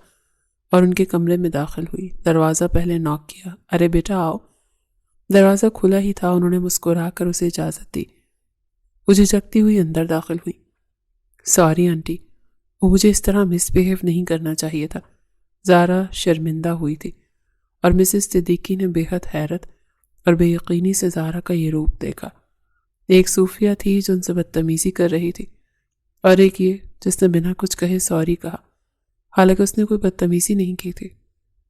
اور ان کے کمرے میں داخل ہوئی۔ دروازہ پہلے ناک کیا، ارے بیٹا آؤ۔ دروازہ کھلا ہی تھا، انہوں نے مسکرا کر اسے اجازت دی۔ وہ جھجکتی ہوئی اندر داخل ہوئی۔ سوری آنٹی، وہ مجھے اس طرح مس بیہیو نہیں کرنا چاہیے تھا۔ زہرا شرمندہ ہوئی تھی اور مسز صدیقی نے بے حد حیرت اور بے یقینی سے زہرا کا یہ روپ دیکھا۔ ایک صوفیہ تھی جو ان سے بدتمیزی کر رہی تھی، اور ایک یہ جس نے بنا کچھ کہے سوری کہا، حالانکہ اس نے کوئی بدتمیزی نہیں کی تھی۔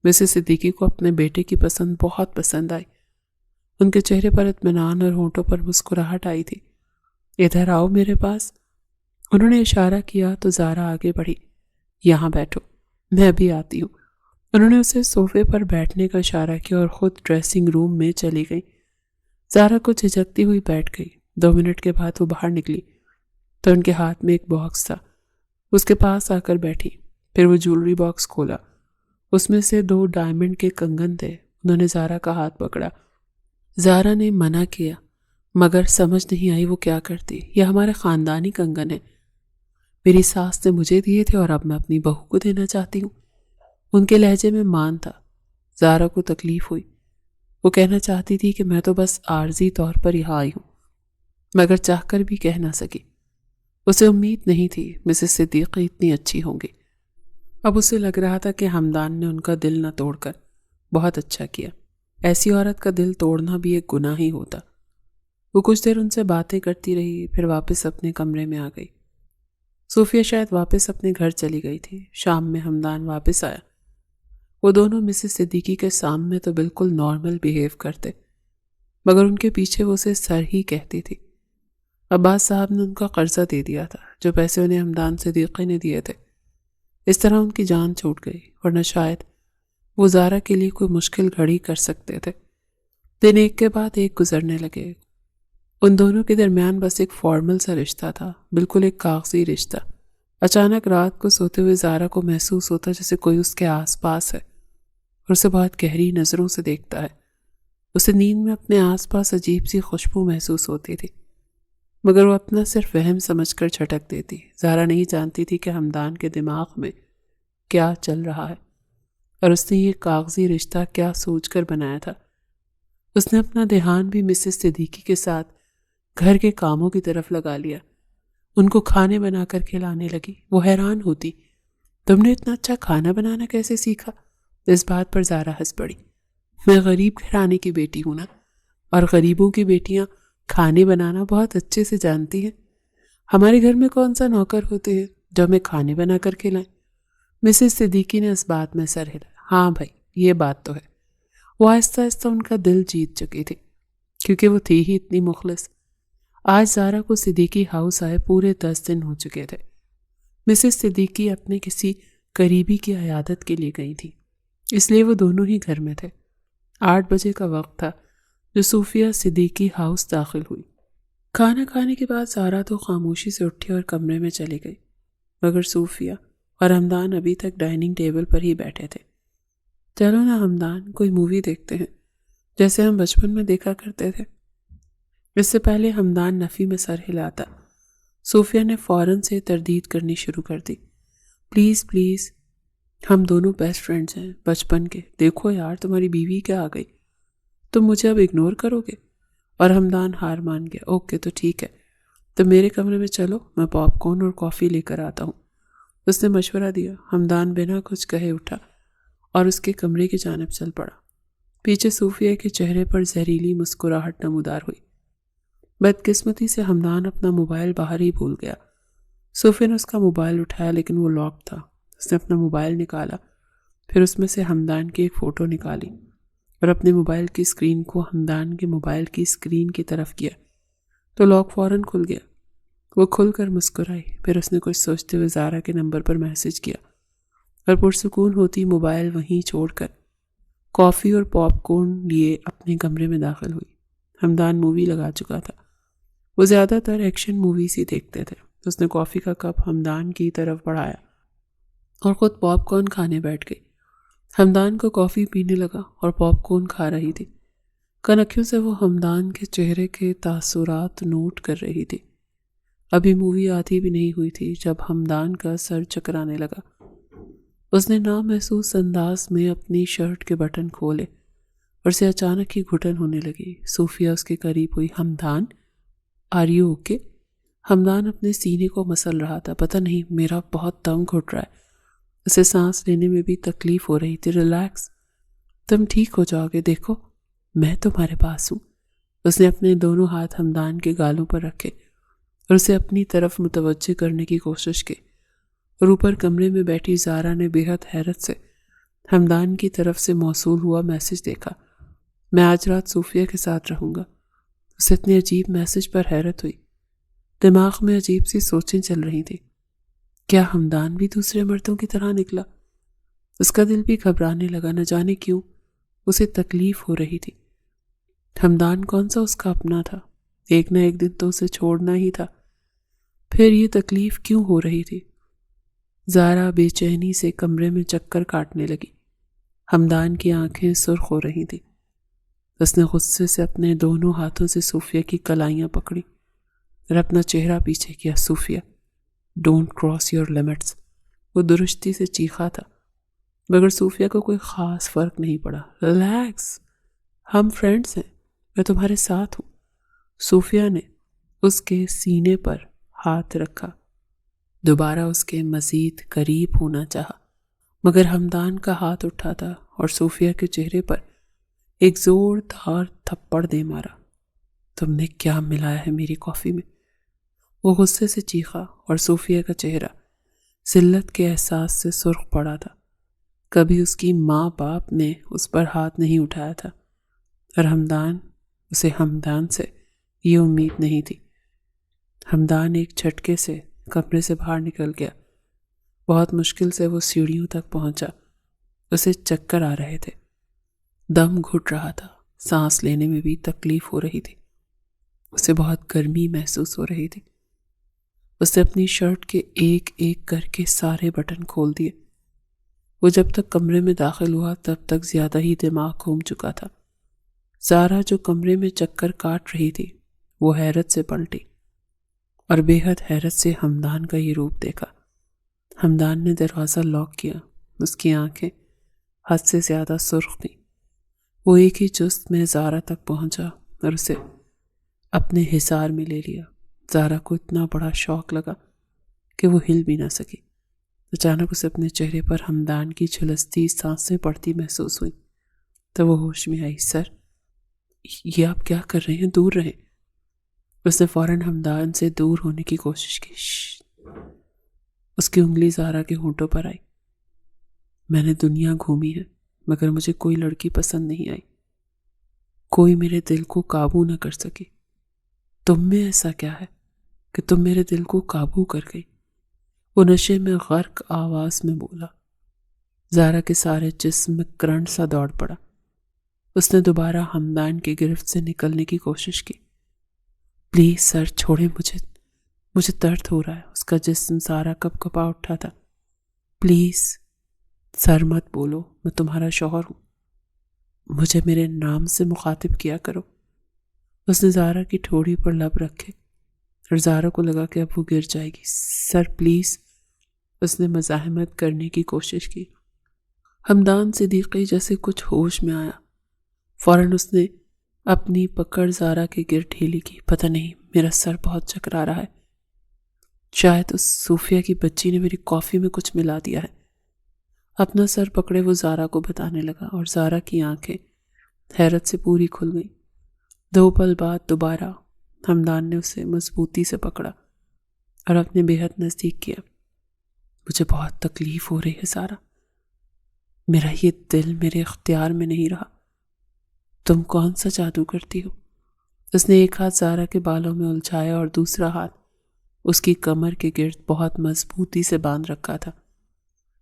مسز صدیقی کو اپنے بیٹے کی پسند بہت پسند آئی۔ ان کے چہرے پر اطمینان اور ہونٹوں پر مسکراہٹ آئی تھی۔ ادھر آؤ میرے پاس، انہوں نے اشارہ کیا تو زہرا آگے بڑھی۔ یہاں بیٹھو، میں ابھی آتی ہوں۔ انہوں نے اسے صوفے پر بیٹھنے کا اشارہ کیا اور خود ڈریسنگ روم میں چلی گئی۔ زہرا کو جھجکتی ہوئی بیٹھ گئی۔ 2 منٹ کے بعد وہ باہر نکلی تو ان کے ہاتھ میں ایک باکس تھا۔ اس کے پاس آ کر بیٹھی، پھر وہ جولری باکس کھولا۔ اس میں سے 2 ڈائمنڈ کے کنگن تھے۔ انہوں نے زہرا کا ہاتھ پکڑا۔ زہرا نے منع کیا، مگر سمجھ نہیں آئی وہ کیا کرتی۔ یہ ہمارے خاندانی کنگن ہیں، میری ساس نے مجھے دیے تھے اور اب میں اپنی بہو کو دینا چاہتی ہوں۔ ان کے لہجے میں مان تھا۔ زہرا کو تکلیف ہوئی۔ وہ کہنا چاہتی تھی کہ میں تو بس عارضی طور پر یہاں آئی ہوں، مگر چاہ کر بھی کہہ نہ سکی۔ اسے امید نہیں تھی مسز صدیقی اتنی اچھی ہوں گی۔ اب اسے لگ رہا تھا کہ ہمدان نے ان کا دل نہ توڑ کر بہت اچھا کیا۔ ایسی عورت کا دل توڑنا بھی ایک گناہ ہی ہوتا۔ وہ کچھ دیر ان سے باتیں کرتی رہی، پھر واپس اپنے کمرے میں آ گئی۔ صوفیہ شاید واپس اپنے گھر چلی گئی تھی۔ شام میں ہمدان واپس آیا۔ وہ دونوں مسز صدیقی کے سامنے تو بالکل نارمل بیہیو کرتے، مگر ان کے پیچھے وہ اسے سر ہی کہتی تھی۔ عباس صاحب نے ان کا قرضہ دے دیا تھا، جو پیسے انہیں ہمدان صدیقی نے دیے تھے۔ اس طرح ان کی جان چھوٹ گئی، ورنہ شاید وہ زہرا کے لیے کوئی مشکل گھڑی کر سکتے تھے۔ دن ایک کے بعد ایک گزرنے لگے۔ ان دونوں کے درمیان بس ایک فارمل سا رشتہ تھا، بالکل ایک کاغذی رشتہ۔ اچانک رات کو سوتے ہوئے زہرا کو محسوس ہوتا جیسے کوئی اس کے آس پاس ہے اور اسے بہت گہری نظروں سے دیکھتا ہے۔ اسے نیند میں اپنے آس پاس عجیب سی خوشبو محسوس ہوتی تھی، مگر وہ اپنا صرف وہم سمجھ کر جھٹک دیتی۔ زہرا نہیں جانتی تھی کہ ہمدان کے دماغ میں کیا چل رہا ہے اور اس نے یہ کاغذی رشتہ کیا سوچ کر بنایا تھا۔ اس نے اپنا دھیان بھی مسز صدیقی کے ساتھ گھر کے کاموں کی طرف لگا لیا۔ ان کو کھانے بنا کر کھلانے لگی۔ وہ حیران ہوتی، تم نے اتنا اچھا کھانا بنانا کیسے سیکھا؟ اس بات پر زہرا ہنس پڑی۔ میں غریب گھرانے کی بیٹی ہوں نا، اور غریبوں کی بیٹیاں کھانے بنانا بہت اچھے سے جانتی ہیں۔ ہمارے گھر میں کون سا نوکر ہوتے ہیں جو ہمیں کھانے بنا کر کھلائیں؟ مسز صدیقی نے اس بات میں سر ہلا۔ ہاں بھائی، یہ بات تو ہے۔ وہ آہستہ آہستہ ان کا دل جیت چکی تھی، کیونکہ وہ تھی ہی اتنی مخلص۔ آج زہرا کو صدیقی ہاؤس آئے پورے 10 دن ہو چکے تھے۔ مسز صدیقی اپنے کسی قریبی کی عیادت کے لیے گئی تھی، اس لیے وہ دونوں ہی گھر میں تھے۔ 8 بجے کا وقت تھا جو صوفیہ صدیقی ہاؤس داخل ہوئی۔ کھانا کھانے کے بعد زہرا تو خاموشی سے اٹھی اور کمرے میں چلی گئی، مگر صوفیہ اور ہمدان ابھی تک ڈائننگ ٹیبل پر ہی بیٹھے تھے۔ چلو نا ہمدان، کوئی مووی دیکھتے ہیں، جیسے ہم بچپن میں دیکھا کرتے تھے۔ اس سے پہلے ہمدان نفی میں سر ہلاتا، صوفیہ نے فوراً سے تردید کرنی شروع کر دی۔ پلیز پلیز، ہم دونوں بیسٹ فرینڈز ہیں بچپن کے، دیکھو یار تمہاری بیوی کیا آ گئی، تم مجھے اب اگنور کرو گے؟ اور ہمدان ہار مان گیا۔ اوکے تو ٹھیک ہے، تو میرے کمرے میں چلو، میں پاپ کارن اور کافی لے کر آتا ہوں۔ اس نے مشورہ دیا۔ ہمدان بنا کچھ کہے اٹھا اور اس کے کمرے کی جانب چل پڑا۔ پیچھے صوفیہ کے چہرے پر زہریلی مسکراہٹ نمودار ہوئی۔ بدقسمتی سے ہمدان اپنا موبائل باہر ہی بھول گیا۔ صوفیہ نے اس کا موبائل اٹھایا لیکن وہ لاک تھا۔ اس نے اپنا موبائل نکالا، پھر اس میں سے ہمدان کی ایک فوٹو نکالی اور اپنے موبائل کی اسکرین کو ہمدان کے موبائل کی اسکرین کی طرف کیا تو لاک فوراً کھل گیا۔ وہ کھل کر مسکرائی، پھر اس نے کچھ سوچتے ہوئے زہرا کے نمبر پر میسج کیا۔ اور پرسکون ہوتی موبائل وہیں چھوڑ کر کافی اور پاپ کارن لیے اپنے کمرے میں داخل ہوئی۔ ہمدان مووی لگا چکا تھا۔ وہ زیادہ تر ایکشن موویز ہی دیکھتے تھے۔ اس نے کافی کا کپ ہمدان کی طرف بڑھایا اور خود پاپ کارن کھانے بیٹھ گئی۔ ہمدان کو کافی پینے لگا اور پاپ کارن کھا رہی تھی۔ کنکھیوں سے وہ ہمدان کے چہرے کے تاثرات نوٹ کر رہی تھی۔ ابھی مووی آدھی بھی نہیں ہوئی تھی جب ہمدان کا سر چکرانے لگا۔ اس نے نامحسوس انداز میں اپنی شرٹ کے بٹن کھولے اور اسے اچانک ہی گھٹن ہونے لگی۔ صوفیہ اس کے قریب ہوئی۔ Hamdan, are you okay? Hamdan اپنے سینے کو مسل رہا تھا۔ پتہ نہیں، میرا بہت دم گھٹ رہا ہے۔ اسے سانس لینے میں بھی تکلیف ہو رہی تھی۔ ریلیکس، تم ٹھیک ہو جاؤ گے، دیکھو میں تمہارے پاس ہوں۔ اس نے اپنے دونوں ہاتھ ہمدان کے گالوں پر رکھے اور اسے اپنی طرف متوجہ کرنے کی کوشش کی، اور اوپر کمرے میں بیٹھی زارا نے بے حد حیرت سے ہمدان کی طرف سے موصول ہوا میسج دیکھا۔ میں آج رات صوفیہ کے ساتھ رہوں گا۔ اسے اتنے عجیب میسج پر حیرت ہوئی۔ دماغ میں عجیب سی سوچیں چل رہی تھی۔ کیا ہمدان بھی دوسرے مردوں کی طرح نکلا؟ اس کا دل بھی گھبرانے لگا، نہ جانے کیوں اسے تکلیف ہو رہی تھی۔ ہمدان کون سا اس کا اپنا تھا؟ ایک نہ ایک دن تو اسے چھوڑنا ہی تھا، پھر یہ تکلیف کیوں ہو رہی تھی؟ زارا بے چینی سے کمرے میں چکر کاٹنے لگی۔ ہمدان کی آنکھیں سرخ ہو رہی تھی۔ اس نے غصے سے اپنے دونوں ہاتھوں سے صوفیہ کی کلائیاں پکڑی اور اپنا چہرہ پیچھے کیا۔ صوفیہ، ڈونٹ کراس یور لمٹس۔ وہ درستی سے چیخا تھا، مگر صوفیہ کو کوئی خاص فرق نہیں پڑا۔ ریلیکس، ہم فرینڈز ہیں، میں تمہارے ساتھ ہوں۔ صوفیہ نے اس کے سینے پر ہاتھ رکھا، دوبارہ اس کے مزید قریب ہونا چاہا، مگر ہمدان کا ہاتھ اٹھا تھا اور صوفیہ کے چہرے پر ایک زوردار تھپڑ دے مارا۔ تم نے کیا ملایا ہے میری کافی میں؟ وہ غصے سے چیخا اور صوفیہ کا چہرہ ذلت کے احساس سے سرخ پڑا تھا۔ کبھی اس کی ماں باپ نے اس پر ہاتھ نہیں اٹھایا تھا، اور اسے ہمدان سے یہ امید نہیں تھی۔ ہمدان ایک جھٹکے سے کمرے سے باہر نکل گیا۔ بہت مشکل سے وہ سیڑھیوں تک پہنچا۔ اسے چکر آ رہے تھے، دم گھٹ رہا تھا، سانس لینے میں بھی تکلیف ہو رہی تھی۔ اسے بہت گرمی محسوس ہو رہی تھی۔ اس نے اپنی شرٹ کے ایک ایک کر کے سارے بٹن کھول دیے۔ وہ جب تک کمرے میں داخل ہوا تب تک زیادہ ہی دماغ گھوم چکا تھا۔ زارا جو کمرے میں چکر کاٹ رہی تھی وہ حیرت سے پلٹی اور بے حد حیرت سے ہمدان کا یہ روپ دیکھا۔ ہمدان نے دروازہ لاک کیا۔ اس کی آنکھیں حد سے زیادہ سرخ تھیں۔ وہ ایک ہی جست میں زارا تک پہنچا اور اسے اپنے حصار میں لے لیا۔ زارا کو اتنا بڑا شوق لگا کہ وہ ہل بھی نہ سکی۔ اچانک اسے اپنے چہرے پر ہمدان کی جھلستی سانسیں پڑتی محسوس ہوئی تو وہ ہوش میں آئی۔ سر، یہ آپ کیا کر رہے ہیں؟ دور رہیں۔ اس نے فوراً ہمدان سے دور ہونے کی کوشش کی۔ اس کی انگلی زارا کے ہونٹوں پر آئی۔ میں نے دنیا گھومی ہے مگر مجھے کوئی لڑکی پسند نہیں آئی، کوئی میرے دل کو قابو نہ کر سکی۔ تم میں ایسا کیا ہے کہ تم میرے دل کو قابو کر گئی؟ وہ نشے میں غرق آواز میں بولا۔ زارا کے سارے جسم میں کرنٹ سا دوڑ پڑا۔ اس نے دوبارہ ہمدان کی گرفت سے نکلنے کی کوشش کی۔ پلیز سر، چھوڑیں مجھے درد ہو رہا ہے۔ اس کا جسم سارا کپ کپا اٹھا تھا۔ پلیز سر مت بولو، میں تمہارا شوہر ہوں، مجھے میرے نام سے مخاطب کیا کرو۔ اس نے زارا کی ٹھوڑی پر لب رکھے اور زارا کو لگا کہ اب وہ گر جائے گی۔ سر پلیز، اس نے مزاحمت کرنے کی کوشش کی۔ ہمدان صدیقی جیسے کچھ ہوش میں آیا۔ فوراً اس نے اپنی پکڑ زارا کے گر ڈھیلی کی۔ پتہ نہیں، میرا سر بہت چکرا رہا ہے، شاید اس صوفیہ کی بچی نے میری کافی میں کچھ ملا دیا ہے۔ اپنا سر پکڑے وہ زارا کو بتانے لگا اور زارا کی آنکھیں حیرت سے پوری کھل گئیں۔ 2 پل بعد دوبارہ ہمدان نے اسے مضبوطی سے پکڑا اور اپنے بے حد نزدیک کیا۔ مجھے بہت تکلیف ہو رہی ہے زارا، میرا یہ دل میرے اختیار میں نہیں رہا۔ تم کون سا جادو کرتی ہو؟ اس نے ایک ہاتھ زارا کے بالوں میں الجھایا اور دوسرا ہاتھ اس کی کمر کے گرد بہت مضبوطی سے باندھ رکھا تھا۔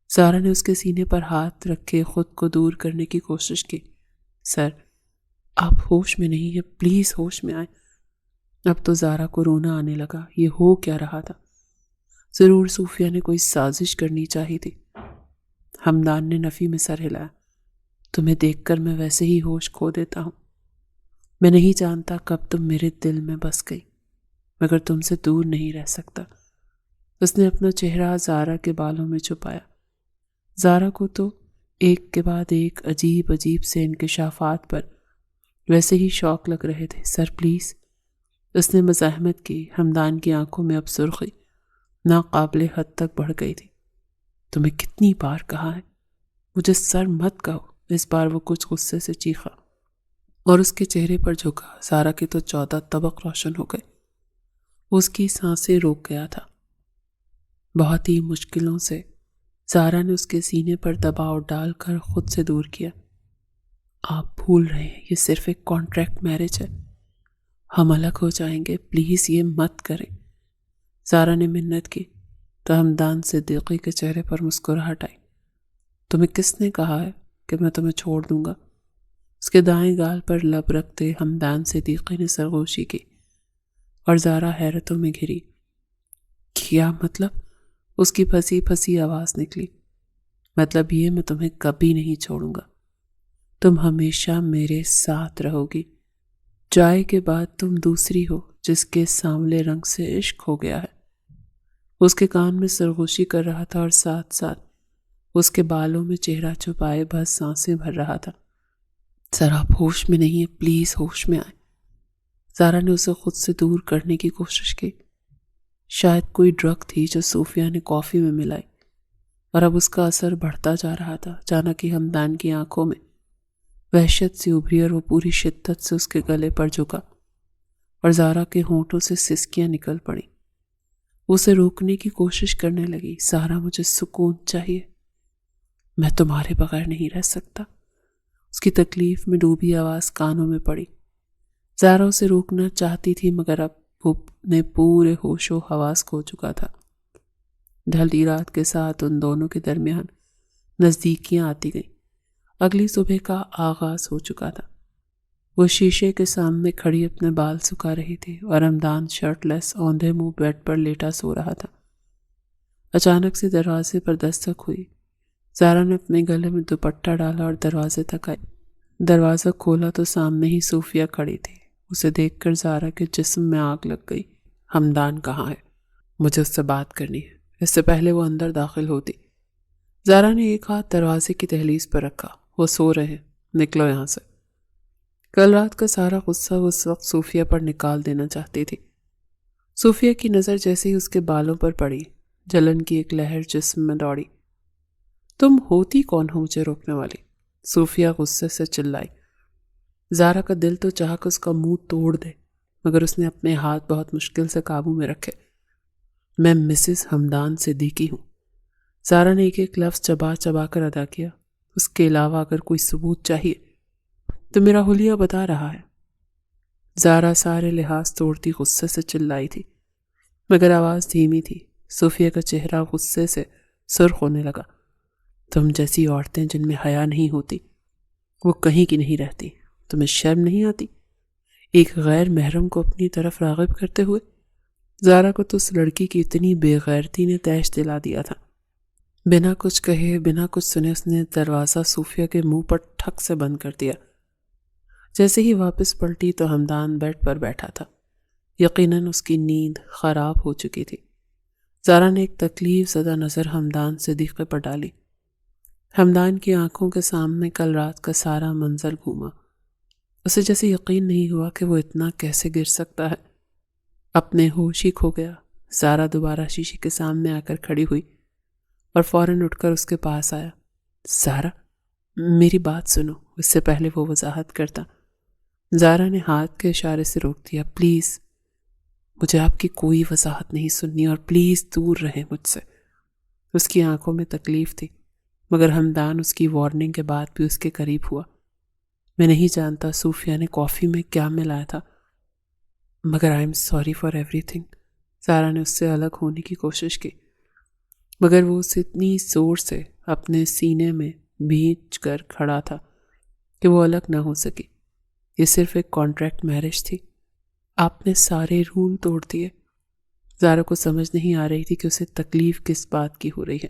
زارا نے اس کے سینے پر ہاتھ رکھ کے خود کو دور کرنے کی کوشش کی۔ سر، آپ ہوش میں نہیں ہیں، پلیز ہوش میں آئیں۔ اب تو زارا کو رونا آنے لگا۔ یہ ہو کیا رہا تھا؟ ضرور صوفیہ نے کوئی سازش کرنی چاہی تھی۔ حمدان نے نفی میں سر ہلایا۔ تمہیں دیکھ کر میں ویسے ہی ہوش کھو دیتا ہوں۔ میں نہیں جانتا کب تم میرے دل میں بس گئی، مگر تم سے دور نہیں رہ سکتا۔ اس نے اپنا چہرہ زارا کے بالوں میں چھپایا۔ زارا کو تو ایک کے بعد ایک عجیب عجیب سے انکشافات پر ویسے ہی شوق لگ رہے تھے۔ سر پلیز، اس نے مزاحمت کی۔ حمدان کی آنکھوں میں اب سرخی ناقابل حد تک بڑھ گئی تھی۔ تمہیں کتنی بار کہا ہے مجھے سر مت کہو۔ اس بار وہ کچھ غصے سے چیخا اور اس کے چہرے پر جھکا۔ زارا کے تو 14 طبق روشن ہو گئے۔ اس کی سانسیں روک گیا تھا۔ بہت ہی مشکلوں سے زارا نے اس کے سینے پر دباؤ ڈال کر خود سے دور کیا۔ آپ بھول رہے ہیں، یہ صرف ایک کانٹریکٹ میرج ہے۔ ہم الگ ہو جائیں گے، پلیز یہ مت کریں۔ زارا نے منت کی تو حمدان صدیقی کے چہرے پر مسکراہٹ آئی۔ تمہیں کس نے کہا ہے کہ میں تمہیں چھوڑ دوں گا؟ اس کے دائیں گال پر لب رکھتے حمدان صدیقی نے سرگوشی کی اور زارا حیرتوں میں گھری۔ کیا مطلب؟ اس کی پھنسی پھنسی آواز نکلی۔ مطلب یہ، میں تمہیں کبھی نہیں چھوڑوں گا، تم ہمیشہ میرے ساتھ رہو گی۔ چائے کے بعد تم دوسری ہو جس کے سانولے رنگ سے عشق ہو گیا ہے۔ اس کے کان میں سرگوشی کر رہا تھا اور ساتھ ساتھ اس کے بالوں میں چہرہ چھپائے بس سانسیں بھر رہا تھا۔ سر آپ ہوش میں نہیں ہیں، پلیز ہوش میں آئیں۔ زارا نے اسے خود سے دور کرنے کی کوشش کی۔ شاید کوئی ڈرگ تھی جو صوفیہ نے کافی میں ملائی اور اب اس کا اثر بڑھتا جا رہا تھا۔ اچانک ہی حمدان کی آنکھوں میں وحشت سی ابھری اور وہ پوری شدت سے اس کے گلے پر جھکا اور زارا کے ہونٹوں سے سسکیاں نکل پڑیں۔ وہ اسے روکنے کی کوشش کرنے لگی۔ زارا، مجھے سکون چاہیے، میں تمہارے بغیر نہیں رہ سکتا۔ اس کی تکلیف میں ڈوبی آواز کانوں میں پڑی۔ زارا اسے روکنا چاہتی تھی مگر اب وہ نے پورے ہوش و حواس کھو چکا تھا۔ ڈھلتی رات کے ساتھ ان دونوں کے درمیان نزدیکیاں آتی گئیں۔ اگلی صبح کا آغاز ہو چکا تھا۔ وہ شیشے کے سامنے کھڑی اپنے بال سکھا رہی تھی اور حمدان شرٹ لیس اوندھے منہ بیڈ پر لیٹا سو رہا تھا۔ اچانک سے دروازے پر دستک ہوئی۔ زارا نے اپنے گلے میں دوپٹہ ڈالا اور دروازے تک آئی۔ دروازہ کھولا تو سامنے ہی صوفیہ کھڑی تھی۔ اسے دیکھ کر زارا کے جسم میں آگ لگ گئی۔ حمدان کہاں ہے؟ مجھے اس سے بات کرنی ہے۔ اس سے پہلے وہ اندر داخل ہوتی، زارا نے ایک ہاتھ دروازے کی دہلیز پر رکھا۔ وہ سو رہے ہیں، نکلو یہاں سے۔ کل رات کا سارا غصہ اس وقت صوفیہ پر نکال دینا چاہتی تھی۔ صوفیہ کی نظر جیسے ہی اس کے بالوں پر پڑی، جلن کی ایک لہر جسم میں دوڑی۔ تم ہوتی کون ہو مجھے روکنے والی؟ صوفیہ غصے سے چلائی۔ زارا کا دل تو چاہا کہ اس کا منہ توڑ دے مگر اس نے اپنے ہاتھ بہت مشکل سے قابو میں رکھے۔ میں مسز حمدان صدیقی ہوں۔ زارا نے ایک ایک لفظ چبا چبا کر ادا کیا۔ اس کے علاوہ اگر کوئی ثبوت چاہیے تو میرا حلیہ بتا رہا ہے۔ زارا سارے لحاظ توڑتی غصے سے چلائی تھی مگر آواز دھیمی تھی۔ صوفیہ کا چہرہ غصے سے سرخ ہونے لگا۔ تم جیسی عورتیں جن میں حیا نہیں ہوتی وہ کہیں کی نہیں رہتی۔ تمہیں شرم نہیں آتی ایک غیر محرم کو اپنی طرف راغب کرتے ہوئے؟ زارا کو تو اس لڑکی کی اتنی بے غیرتی نے تیش دلا دیا تھا۔ بنا کچھ کہے بنا کچھ سنے اس نے دروازہ صوفیہ کے منہ پر ٹھک سے بند کر دیا۔ جیسے ہی واپس پلٹی تو حمدان بیڈ پر بیٹھا تھا۔ یقیناً اس کی نیند خراب ہو چکی تھی۔ زارا نے ایک تکلیف زدہ نظر حمدان صدیقی پر ڈالی۔ حمدان کی آنکھوں کے سامنے کل رات کا سارا منظر گھوما۔ اسے جیسے یقین نہیں ہوا کہ وہ اتنا کیسے گر سکتا ہے۔ اپنے ہوش ہی کھو گیا۔ زارا دوبارہ شیشے کے سامنے آ کر کھڑی ہوئی اور فوراً اٹھ کر اس کے پاس آیا۔ زارا، میری بات سنو۔ اس سے پہلے وہ وضاحت کرتا، زارا نے ہاتھ کے اشارے سے روک دیا۔ پلیز، مجھے آپ کی کوئی وضاحت نہیں سننی اور پلیز دور رہیں مجھ سے۔ اس کی آنکھوں میں تکلیف تھی مگر حمدان اس کی وارننگ کے بعد بھی اس کے قریب ہوا۔ میں نہیں جانتا صوفیہ نے کافی میں کیا ملایا تھا مگر آئی ایم سوری فار ایوری تھنگ۔ زارا نے اس سے الگ ہونے کی کوشش کی مگر وہ اسے اتنی زور سے اپنے سینے میں بھینچ کر کھڑا تھا کہ وہ الگ نہ ہو سکی۔ یہ صرف ایک کانٹریکٹ میرج تھی، آپ نے سارے رول توڑ دیے۔ زارا کو سمجھ نہیں آ رہی تھی کہ اسے تکلیف کس بات کی ہو رہی ہے،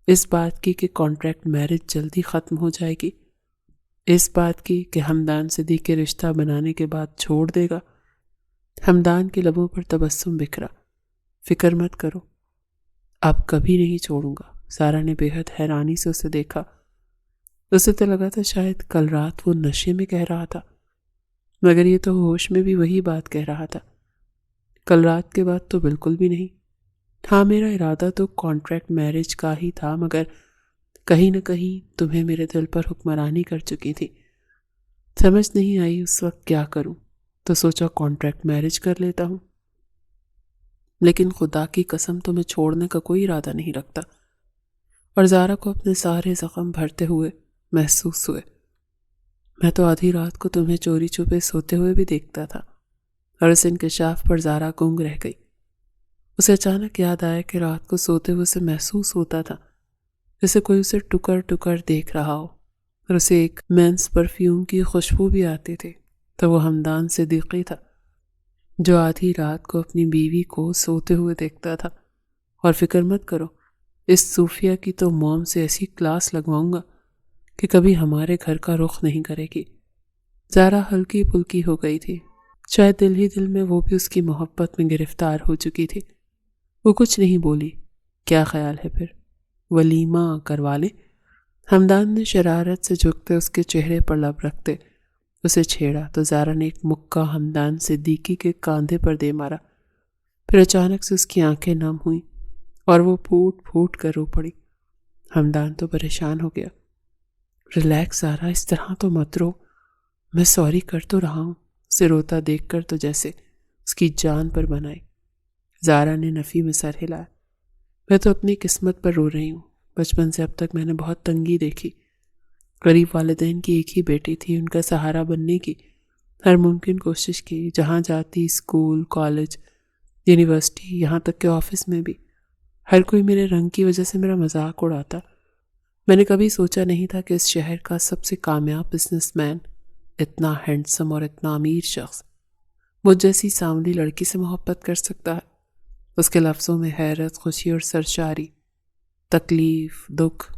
اس بات کی کہ کانٹریکٹ میرج جلدی ختم ہو جائے گی، اس بات کی کہ حمدان صدیق کے رشتہ بنانے کے بعد چھوڑ دے گا۔ حمدان کے لبوں پر تبسم بکھرا۔ فکر مت کرو، اب کبھی نہیں چھوڑوں گا۔ زارا نے بے حد حیرانی سے اسے دیکھا۔ اسے تو لگا تھا شاید کل رات وہ نشے میں کہہ رہا تھا، مگر یہ تو ہوش میں بھی وہی بات کہہ رہا تھا۔ کل رات کے بعد تو بالکل بھی نہیں۔ ہاں، میرا ارادہ تو کانٹریکٹ میرج کا ہی تھا، مگر کہیں نہ کہیں تمہیں میرے دل پر حکمرانی کر چکی تھی۔ سمجھ نہیں آئی اس وقت کیا کروں، تو سوچا کانٹریکٹ میرج کر لیتا ہوں، لیکن خدا کی قسم تمہیں چھوڑنے کا کوئی ارادہ نہیں رکھتا۔ اور زارا کو اپنے سارے زخم بھرتے ہوئے محسوس ہوئے۔ میں تو آدھی رات کو تمہیں چوری چھپے سوتے ہوئے بھی دیکھتا تھا۔ اور اس انکشاف پر زارا گنگ رہ گئی۔ اسے اچانک یاد آیا کہ رات کو سوتے ہوئے اسے محسوس ہوتا تھا جیسے کوئی اسے ٹکر ٹکر دیکھ رہا ہو، اور اسے ایک مینس پرفیوم کی خوشبو بھی آتی تھی۔ تو وہ حمدان صدیقی تھا جو آدھی رات کو اپنی بیوی کو سوتے ہوئے دیکھتا تھا۔ اور فکر مت کرو، اس صوفیہ کی تو موم سے ایسی کلاس لگواؤں گا کہ کبھی ہمارے گھر کا رخ نہیں کرے گی۔ زارا ہلکی پھلکی ہو گئی تھی، شاید دل ہی دل میں وہ بھی اس کی محبت میں گرفتار ہو چکی تھی۔ وہ کچھ نہیں بولی۔ کیا خیال ہے پھر ولیمہ کروا لیں؟ حمدان نے شرارت سے جھکتے اس کے چہرے پر لب رکھتے اسے چھیڑا تو زارا نے ایک مکہ حمدان صدیقی کے کاندھے پر دے مارا۔ پھر اچانک سے اس کی آنکھیں نم ہوئیں اور وہ پھوٹ پھوٹ کر رو پڑی۔ حمدان تو پریشان ہو گیا۔ ریلیکس زارا، اس طرح تو مت رو، میں سوری کر تو رہا ہوں۔ اسے روتا دیکھ کر تو جیسے اس کی جان پر بنائی۔ زارا نے نفی میں سر ہلایا۔ میں تو اپنی قسمت پر رو رہی ہوں۔ بچپن سے اب تک میں نے بہت تنگی دیکھی۔ غریب والدین کی ایک ہی بیٹی تھی، ان کا سہارا بننے کی ہر ممکن کوشش کی، جہاں جاتی اسکول، کالج، یونیورسٹی، یہاں تک کہ آفس میں بھی ہر کوئی میرے رنگ کی وجہ سے میرا مذاق اڑاتا۔ میں نے کبھی سوچا نہیں تھا کہ اس شہر کا سب سے کامیاب بزنس مین، اتنا ہینڈسم اور اتنا امیر شخص مجھ جیسی سانولی لڑکی سے محبت کر سکتا ہے۔ اس کے لفظوں میں حیرت، خوشی اور سرشاری، تکلیف، دکھ،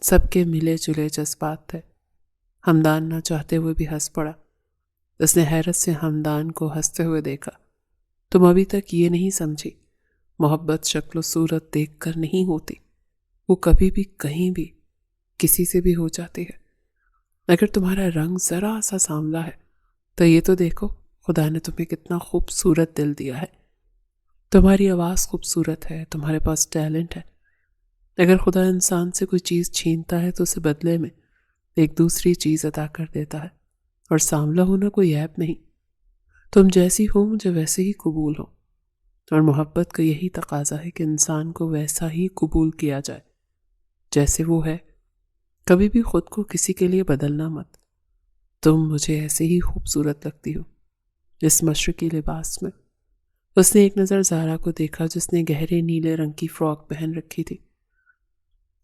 سب کے ملے جلے جذبات تھے۔ حمدان نہ چاہتے ہوئے بھی ہنس پڑا۔ اس نے حیرت سے حمدان کو ہنستے ہوئے دیکھا۔ تم ابھی تک یہ نہیں سمجھی، محبت شکل و صورت دیکھ کر نہیں ہوتی، وہ کبھی بھی کہیں بھی کسی سے بھی ہو جاتی ہے۔ اگر تمہارا رنگ ذرا سا سانولا ہے تو یہ تو دیکھو خدا نے تمہیں کتنا خوبصورت دل دیا ہے، تمہاری آواز خوبصورت ہے، تمہارے پاس ٹیلنٹ ہے۔ اگر خدا انسان سے کوئی چیز چھینتا ہے تو اسے بدلے میں ایک دوسری چیز عطا کر دیتا ہے، اور سانولا ہونا کوئی عیب نہیں۔ تم جیسی ہو مجھے ویسے ہی قبول ہو، اور محبت کا یہی تقاضا ہے کہ انسان کو ویسا ہی قبول کیا جائے جیسے وہ ہے۔ کبھی بھی خود کو کسی کے لیے بدلنا مت۔ تم مجھے ایسے ہی خوبصورت لگتی ہو اس مشرقی لباس میں۔ اس نے ایک نظر زارا کو دیکھا جس نے گہرے نیلے رنگ کی فراک پہن رکھی تھی۔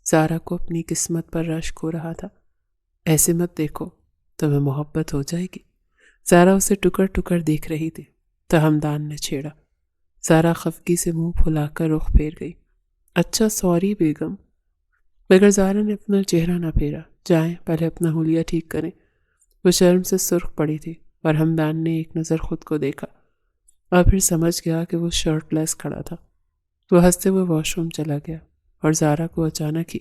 زارا کو اپنی قسمت پر رشک ہو رہا تھا۔ ایسے مت دیکھو، تمہیں محبت ہو جائے گی۔ زارا اسے ٹکر ٹکر دیکھ رہی تھی تو حمدان نے چھیڑا۔ زارا خفگی سے منہ پھلا کر رخ پھیر گئی۔ اچھا سوری بیگم۔ مگر زارا نے اپنا چہرہ نہ پھیرا۔ جائیں، پہلے اپنا حلیہ ٹھیک کریں۔ وہ شرم سے سرخ پڑی تھی اور حمدان نے ایک نظر خود کو دیکھا اور پھر سمجھ گیا کہ وہ شرٹ لیس کھڑا تھا۔ وہ ہنستے ہوئے واش روم چلا گیا اور زارا کو اچانک ہی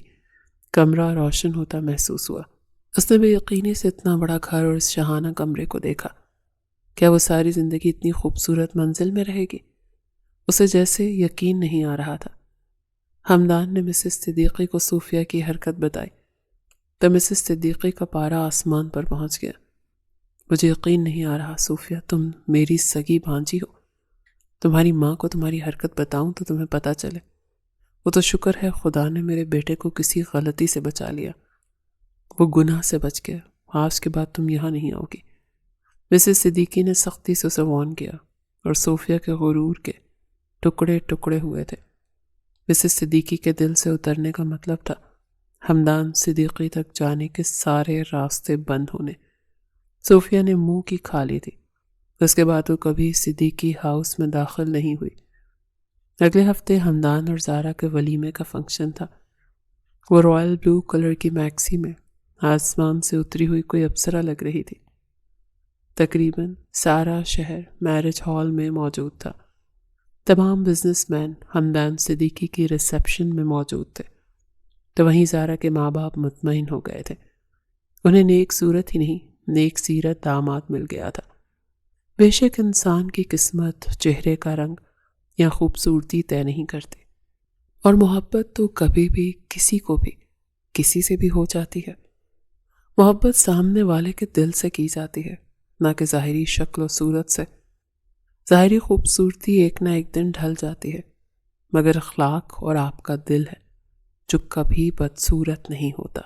کمرہ روشن ہوتا محسوس ہوا۔ اس نے بے یقینی سے اتنا بڑا گھر اور اس شاہانہ کمرے کو دیکھا۔ کیا وہ ساری زندگی اتنی خوبصورت منزل میں رہے گی؟ اسے جیسے یقین نہیں آ رہا تھا۔ حمدان نے مسز صدیقی کو صوفیہ کی حرکت بتائی تو مسز صدیقی کا پارا آسمان پر پہنچ گیا۔ مجھے یقین نہیں آ رہا صوفیہ، تم میری سگی بھانجی ہو۔ تمہاری ماں کو تمہاری حرکت بتاؤں تو تمہیں پتہ چلے۔ وہ تو شکر ہے خدا نے میرے بیٹے کو کسی غلطی سے بچا لیا، وہ گناہ سے بچ گیا۔ آج کے بعد تم یہاں نہیں آؤ گی۔ مسز صدیقی نے سختی سے اسے وارن کیا اور صوفیہ کے غرور کے ٹکڑے ٹکڑے ہوئے تھے۔ مسز صدیقی کے دل سے اترنے کا مطلب تھا ہمدان صدیقی تک جانے کے سارے راستے بند ہونے۔ صوفیہ نے منہ کی کھا لی تھی۔ اس کے بعد وہ کبھی صدیقی ہاؤس میں داخل نہیں ہوئی۔ اگلے ہفتے ہمدان اور زارا کے ولیمے کا فنکشن تھا۔ وہ رائل بلو کلر کی میکسی میں آسمان سے اتری ہوئی کوئی اپسرا لگ رہی تھی۔ تقریباً سارا شہر میرج ہال میں موجود تھا۔ تمام بزنس مین ہمدان صدیقی کی ریسیپشن میں موجود تھے، تو وہیں زارا کے ماں باپ مطمئن ہو گئے تھے۔ انہیں نیک صورت ہی نہیں نیک سیرت داماد مل گیا تھا۔ بے شک انسان کی قسمت، چہرے کا رنگ یا خوبصورتی طے نہیں کرتے، اور محبت تو کبھی بھی کسی کو بھی کسی سے بھی ہو جاتی ہے۔ محبت سامنے والے کے دل سے کی جاتی ہے، نہ کہ ظاہری شکل و صورت سے۔ ظاہری خوبصورتی ایک نہ ایک دن ڈھل جاتی ہے، مگر اخلاق اور آپ کا دل ہے جو کبھی بدصورت نہیں ہوتا۔